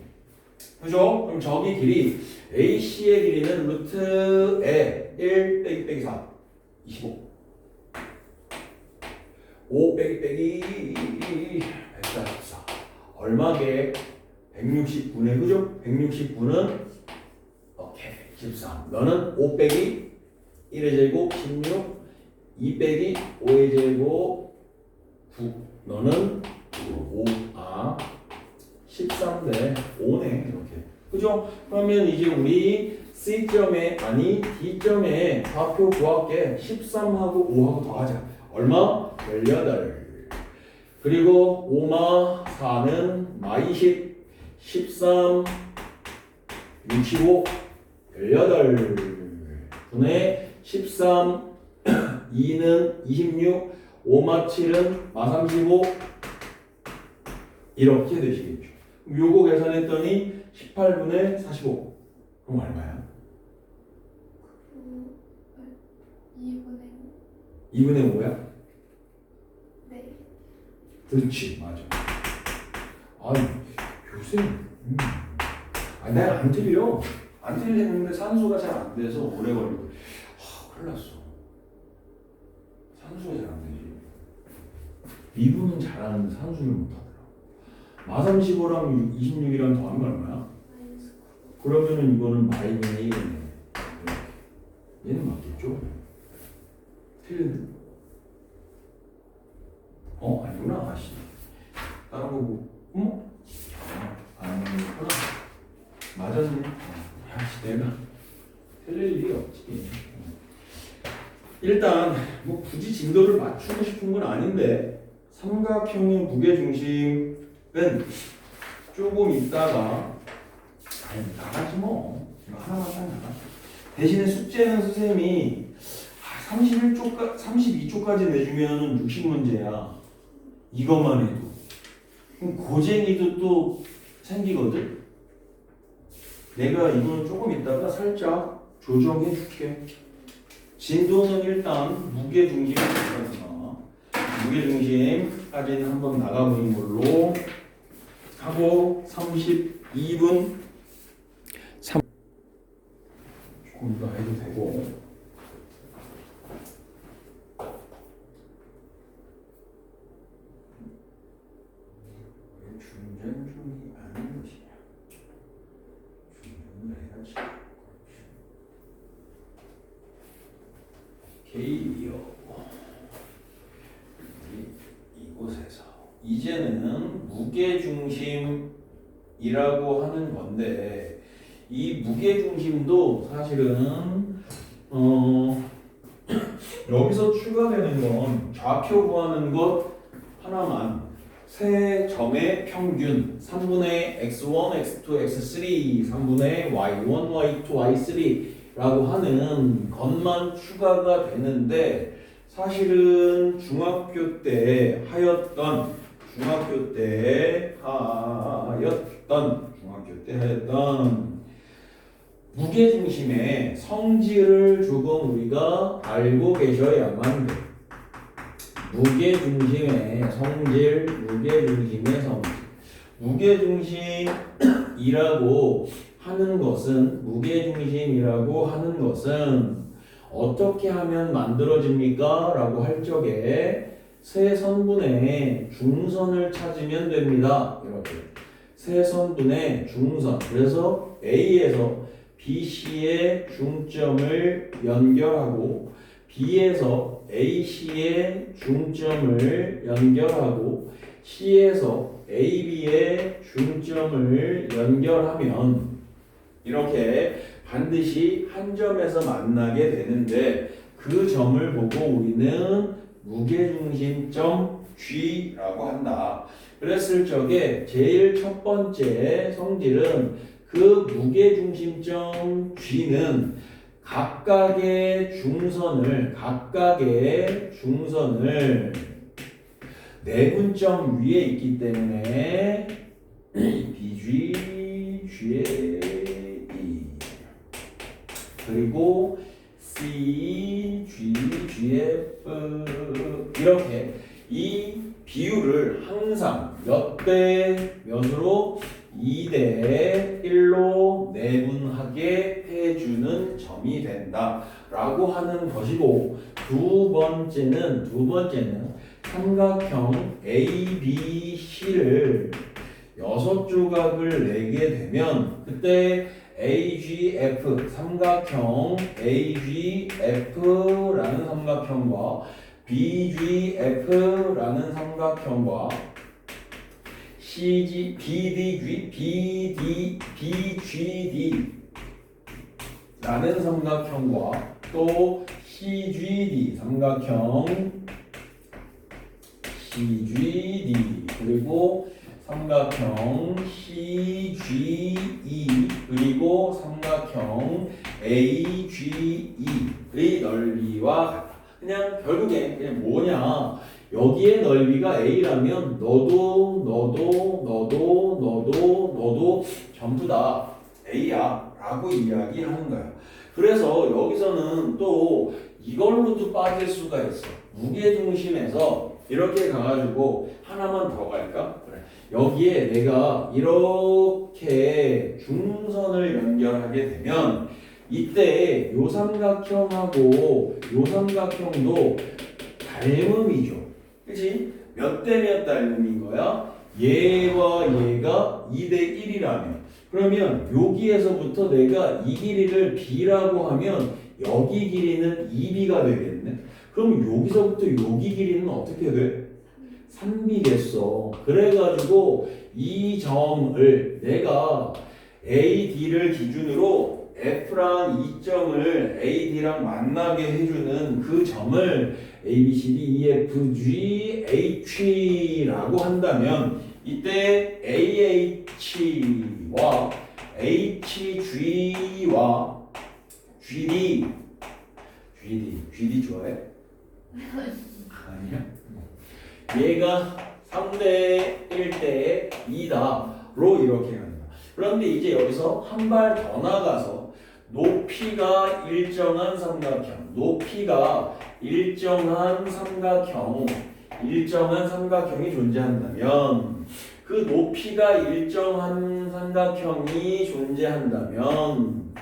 그죠? 그럼 저기 길이 AC의 길이는 루트에 1 빼기 4 25 5 빼기 144 얼마게? 169네 그죠? 169는 오케이 13 너는 5 빼기 1의 제곱 16 2 빼기 5의 제곱 9 너는 13대 5네 이렇게 그죠? 그러면 이제 우리 C점에 아니 D점에 좌표 구할게 13하고 5하고 더하자 얼마? 18 그리고 5마 4는 마 20 13 65 18 분의 13 2는 26 5마 7은 마 35 이렇게 되시겠죠. 요거 계산했더니 18분의 45 그럼 얼마야? 2분의 2분의 5야? 네. 그렇지 맞아. 아니 요새 내가 안 틀려. 안 틀리는데 산수가 잘 안 돼서 오래 걸리고 큰일 났어. 산수가 잘 안 되지. 미분은 잘하는데 산수를 못하더라. 마 35랑 26이랑 더하면 얼마야? 마이너스 9. 그러면은 이거는 마이너스 1이네. 얘는 맞겠죠? 틀리네. 아니구나. 아씨. 다른 거 보고. 아니구나. 맞았네. 야씨 내가 틀릴 일이 없지. 일단 뭐 굳이 진도를 맞추고 싶은 건 아닌데 삼각형의 무게중심은 조금 있다가 나가지 뭐. 이거 하나만 딱 나가. 대신에 숙제는 선생님이 32초까지 내주면은 60문제야. 이것만 해도. 그럼 고쟁이도 또 생기거든. 내가 이거는 조금 있다가 살짝 조정해 줄게. 진도는 일단 무게중심이 있어서 무게중심까지는 한번 나가보는 걸로 하고 32분 3 조금 더 해도 되고 왜 중전 중이 아닌 것이냐 중전을 해야지 K요 이곳에서 이제는 무게중심이라고 하는 건데 이 무게중심도 사실은 여기서 추가되는 건 좌표 구하는 것 하나만 세 점의 평균 3분의 x1, x2, x3 3분의 y1, y2, y3라고 하는 것만 추가가 되는데 사실은 중학교 때 하였던 무게중심의 성질을 조금 우리가 알고 계셔야만 돼. 무게중심의 성질. 무게중심이라고 하는 것은 어떻게 하면 만들어집니까? 라고 할 적에 세 선분의 중선을 찾으면 됩니다. 이렇게 세 선분의 중선. 그래서 A에서 BC의 중점을 연결하고 B에서 AC의 중점을 연결하고 C에서 AB의 중점을 연결하면 이렇게 반드시 한 점에서 만나게 되는데 그 점을 보고 우리는 무게중심점 G라고 한다. 그랬을 적에 제일 첫 번째 성질은 그 무게중심점 G는 각각의 중선을 내분점 위에 있기 때문에 BG, GA 그리고 C, G, GF 이렇게 이 비율을 항상 몇 대 몇으로 2대 1로 내분하게 해주는 점이 된다 라고 하는 것이고, 두 번째는 삼각형 ABC를 6조각을 내게 되면 그때 AGF, 삼각형 AGF라는 삼각형과 BGF라는 삼각형과 BGD라는 삼각형과 또 CGD 삼각형 CGD 그리고 삼각형 CGE 그리고 삼각형 AGE의 넓이와 같다. 그냥 결국에 그냥 뭐냐, 여기에 넓이가 A라면 너도 전부 다 A야 라고 이야기하는 거야. 그래서 여기서는 또 이걸로도 빠질 수가 있어. 무게중심에서 이렇게 가가지고 하나만 더 갈까? 그래. 여기에 내가 이렇게 중선을 연결하게 되면 이때 요 삼각형하고 요 삼각형도 닮음이죠. 그치? 몇 대 몇 닮음인 거야? 얘와 얘가 2대 1이라면 그러면 여기에서부터 내가 이 길이를 B라고 하면 여기 길이는 2B가 되겠네. 그럼 여기서부터 여기 길이는 어떻게 돼? 3B겠어. 그래가지고 이 점을 내가 AD를 기준으로 F랑 이 점을 AD랑 만나게 해주는 그 점을 ABCD, EFG, H라고 한다면 이때 AH와 HG와 GD 좋아해? 아니야? 얘가 3대 1대 2다로 이렇게 간다. 그런데 이제 여기서 한 발 더 나가서 높이가 일정한 삼각형이 존재한다면 그 높이가 일정한 삼각형이 존재한다면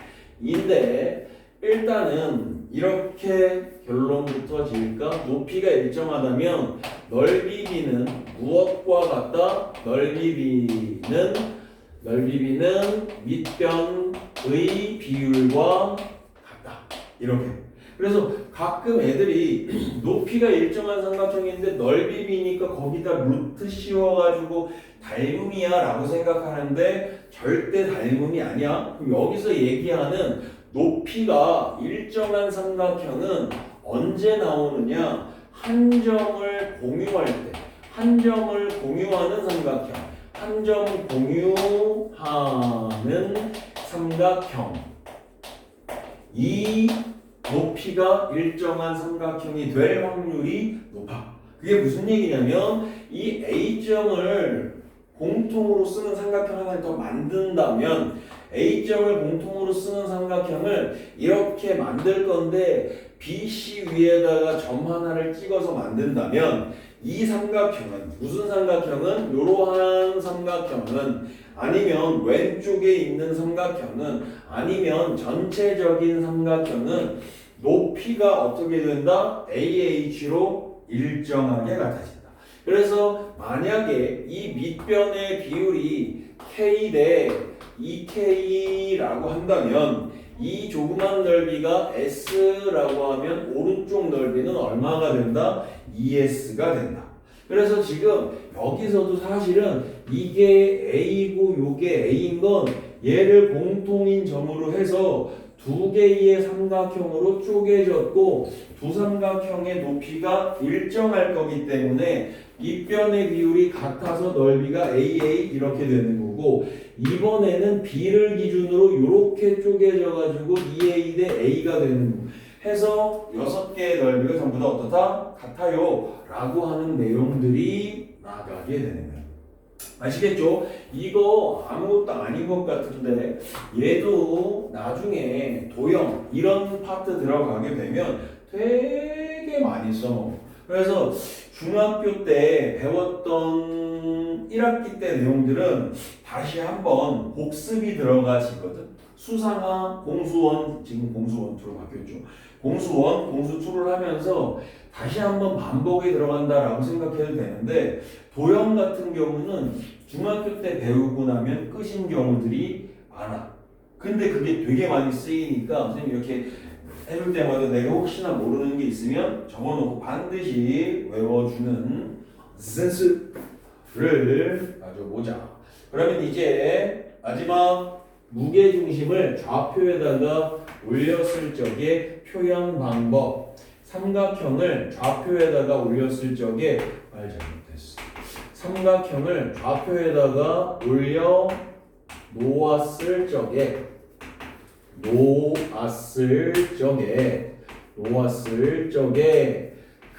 인데 일단은 이렇게 결론부터 지을까? 높이가 일정하다면 넓이 B는 무엇과 같다? 넓이 B는 밑변의 비율과 같다. 이렇게. 그래서 가끔 애들이 높이가 일정한 삼각형인데 넓이 B니까 거기다 루트 씌워가지고 닮음이야 라고 생각하는데 절대 닮음이 아니야. 그럼 여기서 얘기하는 높이가 일정한 삼각형은 언제 나오느냐? 한 점을 공유할 때, 한 점을 공유하는 삼각형, 한 점 공유하는 삼각형. 이 높이가 일정한 삼각형이 될 확률이 높아. 그게 무슨 얘기냐면 이 A점을 공통으로 쓰는 삼각형 하나를 더 만든다면 A점을 공통으로 쓰는 삼각형을 이렇게 만들 건데 BC 위에다가 점 하나를 찍어서 만든다면 이 삼각형은 무슨 삼각형은? 이러한 삼각형은 아니면 왼쪽에 있는 삼각형은 아니면 전체적인 삼각형은 높이가 어떻게 된다? AH로 일정하게 같아진다. 그래서 만약에 이 밑변의 비율이 K 대 2K라고 한다면 이 조그만 넓이가 S라고 하면 오른쪽 넓이는 얼마가 된다? 2S가 된다. 그래서 지금 여기서도 사실은 이게 A고 요게 A인 건 얘를 공통인 점으로 해서 두 개의 삼각형으로 쪼개졌고 두 삼각형의 높이가 일정할 거기 때문에 밑변의 비율이 같아서 넓이가 AA 이렇게 되는 거고 이번에는 B를 기준으로 이렇게 쪼개져 가지고 2A 대 A가 되는 거 해서 6개의 넓이가 전부 다 어떻다? 같아요 라고 하는 내용들이 나가게 되는 거예요. 아시겠죠? 이거 아무것도 아닌 것 같은데 얘도 나중에 도형 이런 파트 들어가게 되면 되게 많이 써먹어. 그래서 중학교 때 배웠던 1학기 때 내용들은 다시 한번 복습이 들어가시거든. 수상화, 공수원, 지금 공수원 2로 바뀌었죠. 공수원, 공수2를 하면서 다시 한번 반복이 들어간다라고 생각해도 되는데 도형 같은 경우는 중학교 때 배우고 나면 끝인 경우들이 많아. 근데 그게 되게 많이 쓰이니까 선생님 이렇게 해줄 때마다 내가 혹시나 모르는 게 있으면 적어놓고 반드시 외워주는 센스를 가져보자. 그러면 이제 마지막 무게중심을 좌표에다가 올렸을 적의 표현 방법. 삼각형을 좌표에다가 올렸을 적에 말 잘못했어. 삼각형을 좌표에다가 올려 놓았을 적에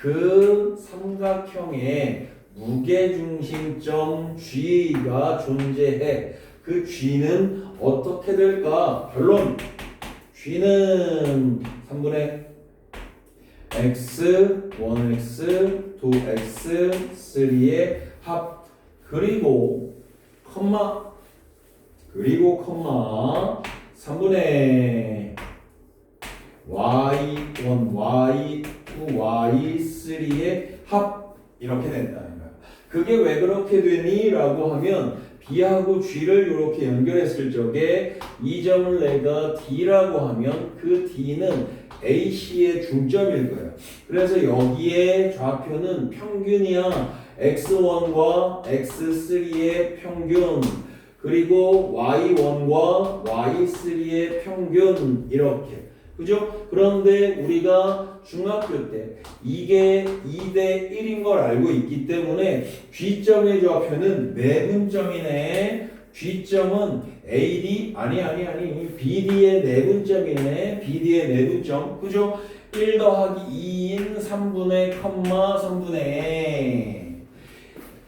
그 삼각형에 무게중심점 G가 존재해. 그 G는 어떻게 될까? 결론. G는 3분의 x, 1x, 2x, 3의 합 그리고 컴마 3분의 y1, y2, y3의 합 이렇게 된다는 거야. 그게 왜 그렇게 되니? 라고 하면 B하고 G를 이렇게 연결했을 적에 이 점을 내가 D라고 하면 그 D는 AC의 중점일 거예요. 그래서 여기에 좌표는 평균이야. X1과 X3의 평균 그리고 Y1과 Y3의 평균 이렇게. 그죠? 그런데 우리가 중학교 때 이게 2대 1인 걸 알고 있기 때문에 G점의 좌표는 내분점이네. G점은 AD 아니 BD의 내분점이네. BD의 내분점. 그죠? 1 더하기 2인 3분의 컴마 3분의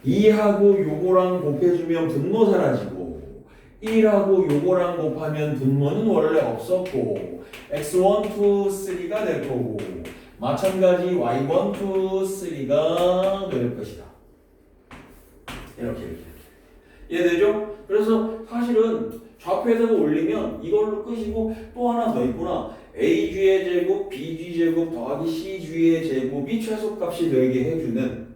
2하고 요거랑 곱해주면 분모 사라지고 1하고 요거랑 곱하면 분모는 원래 없었고 x1, 2, 3가 될 거고 마찬가지 y1, 2, 3가 될 것이다. 이렇게 이해되죠? 그래서 사실은 좌표에다가 올리면 이걸로 끝이고 또 하나 더 있구나. AG의 제곱, BG 제곱 더하기 CG의 제곱이 최소값이 되게 해주는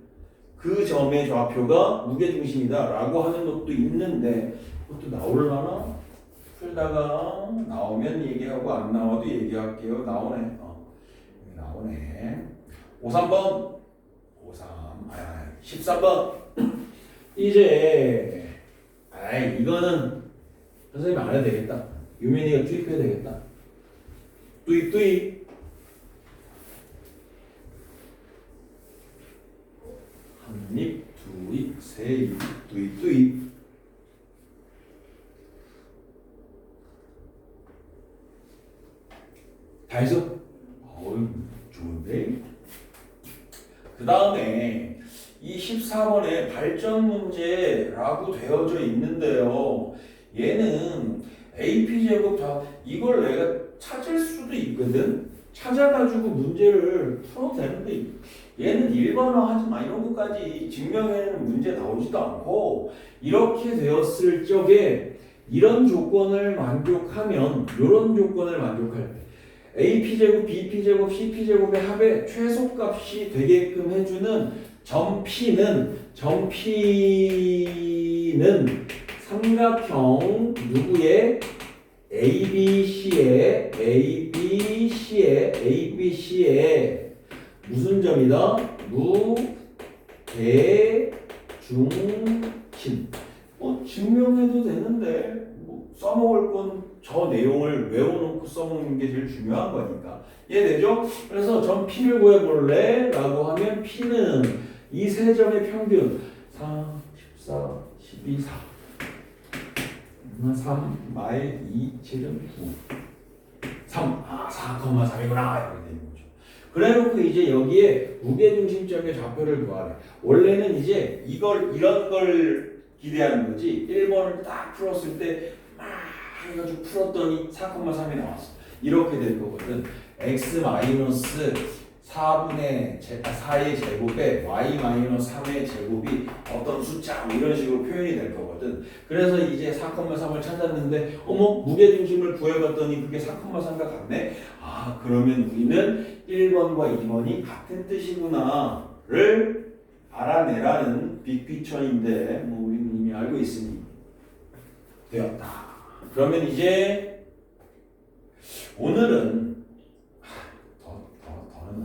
그 점의 좌표가 무게중심이다 라고 하는 것도 있는데 그것도 나올라나? 풀다가 나오면 얘기하고 안 나와도 얘기할게요. 나오네. 나오네. 53번 13번 이제 이거는 선생님 안 해도 되겠다. 유민이가 투입해야 되겠다. 투입 한입 두입 세입 투입 다 했어? 좋은데? 그 다음에 이 14번에 발전 문제라고 되어져 있는데요. 얘는 AP제곱 다 이걸 내가 찾을 수도 있거든? 찾아가지고 문제를 풀어도 되는데 얘는 일반화하지 마. 이런 것까지 증명해내는 문제 나오지도 않고 이렇게 되었을 적에 이런 조건을 만족하면 이런 조건을 만족할 때 AP제곱, BP제곱, CP제곱의 합의 최소값이 되게끔 해주는 점 P는 삼각형 누구의 ABC의 무슨 점이다? 무대중심. 증명해도 되는데 써먹을 건 저 내용을 외워놓고 써먹는 게 제일 중요한 거니까. 이해되죠? 그래서 점 P를 구해볼래? 라고 하면 P는 이 세 점의 평균 4, 14, 12, 4 3, 마일 2, 7은 9 3, 4,3이구나 이렇게 되는 거죠. 그래놓고 이제 여기에 무게중심점의 좌표를 구하래. 원래는 이제 이런 걸 기대하는 거지. 1번을 딱 풀었을 때 막 해가지고 풀었더니 4,3이 나왔어. 이렇게 될 거거든. x-4,3 4의 제곱에 y-3의 제곱이 어떤 숫자 뭐 이런 식으로 표현이 될 거거든. 그래서 이제 4,3을 찾았는데 어머 무게중심을 구해봤더니 그게 4,3과 같네. 아 그러면 우리는 1번과 2번이 같은 뜻이구나를 알아내라는 빅피처인데 뭐 우리는 이미 알고 있으니 되었다. 그러면 이제 오늘은 더는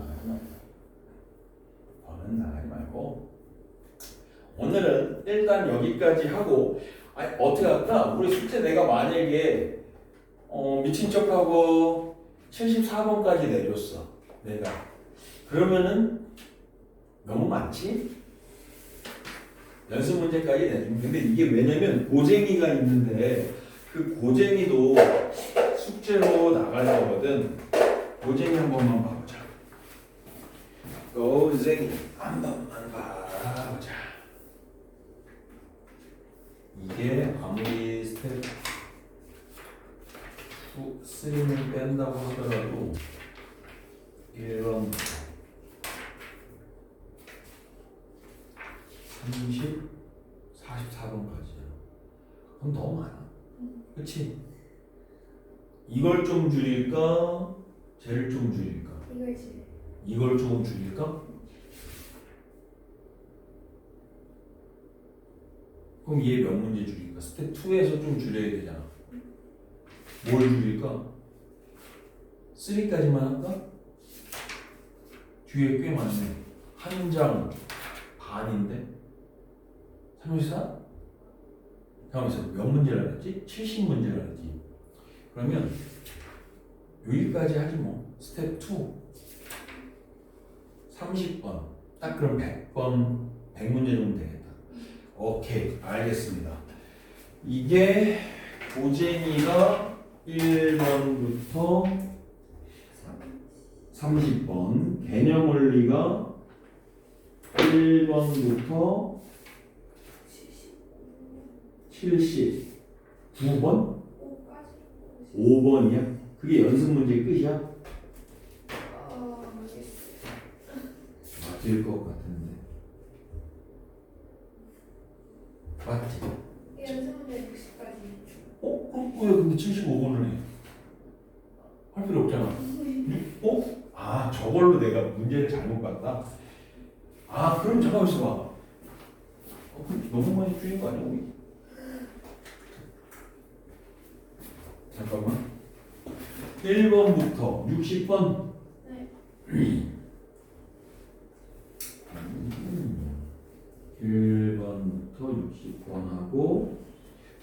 나가지 말고 오늘은 일단 여기까지 하고 아니, 어떻게 할까? 우리 숙제 내가 만약에 미친 척하고 74번까지 내줬어 내가 그러면은 너무 많지? 연습 문제까지 내주면 근데 이게 왜냐면 고쟁이가 있는데 그 고쟁이도 숙제로 나갈 거거든. 고쟁이 한 번만 봐보자. 고쟁이 한 번만 봐보자. 이게 아무리 스텝 3를 뺀다고 하더라도 1번 30, 44번까지야. 그럼 너무 많아. 그치? 이걸 좀 줄일까? 쟤를 좀 줄일까? 이거지. 이걸 조금 줄일까? 그럼 얘 몇 문제 줄일까? 스텝 2에서 좀 줄여야 되잖아. 뭘 줄일까? 3까지만 할까? 뒤에 꽤 많네. 한 장 반인데? 34? 잠깐만 몇 문제라 그랬지? 70문제라 그랬지. 그러면 여기까지 하지 뭐. 스텝 2 30번 딱 그럼 100번 100문제 정도 되겠다. 오케이 알겠습니다. 이게 고쟁이가 1번부터 30번 개념원리가 1번부터 79번? 5번이야? 그게 연습 문제 끝이야? 맞을 것 같은데 맞지? 연습 문제 60까지. 그럼 왜 근데 75번을 해? 할 필요 없잖아. 저걸로 내가 문제를 잘못 봤다. 그럼 잠깐만 있어봐. 그럼 너무 많이 줄인 거 아니야 우리? 잠깐만. 1번부터 60번. 네. 1번부터 60번하고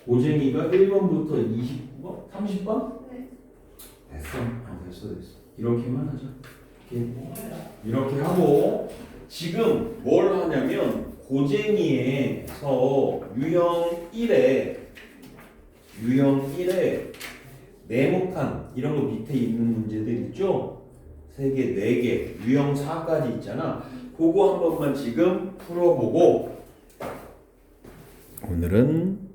고쟁이가 1번부터 29번? 30번? 네. 됐어. 이렇게만 하자. 이렇게 하고 지금 뭘 하냐면 고쟁이에서 유형 1에 네모칸 이런 거 밑에 있는 문제들 있죠? 3개, 4개, 유형 4까지 있잖아. 그거 한 번만 지금 풀어보고 오늘은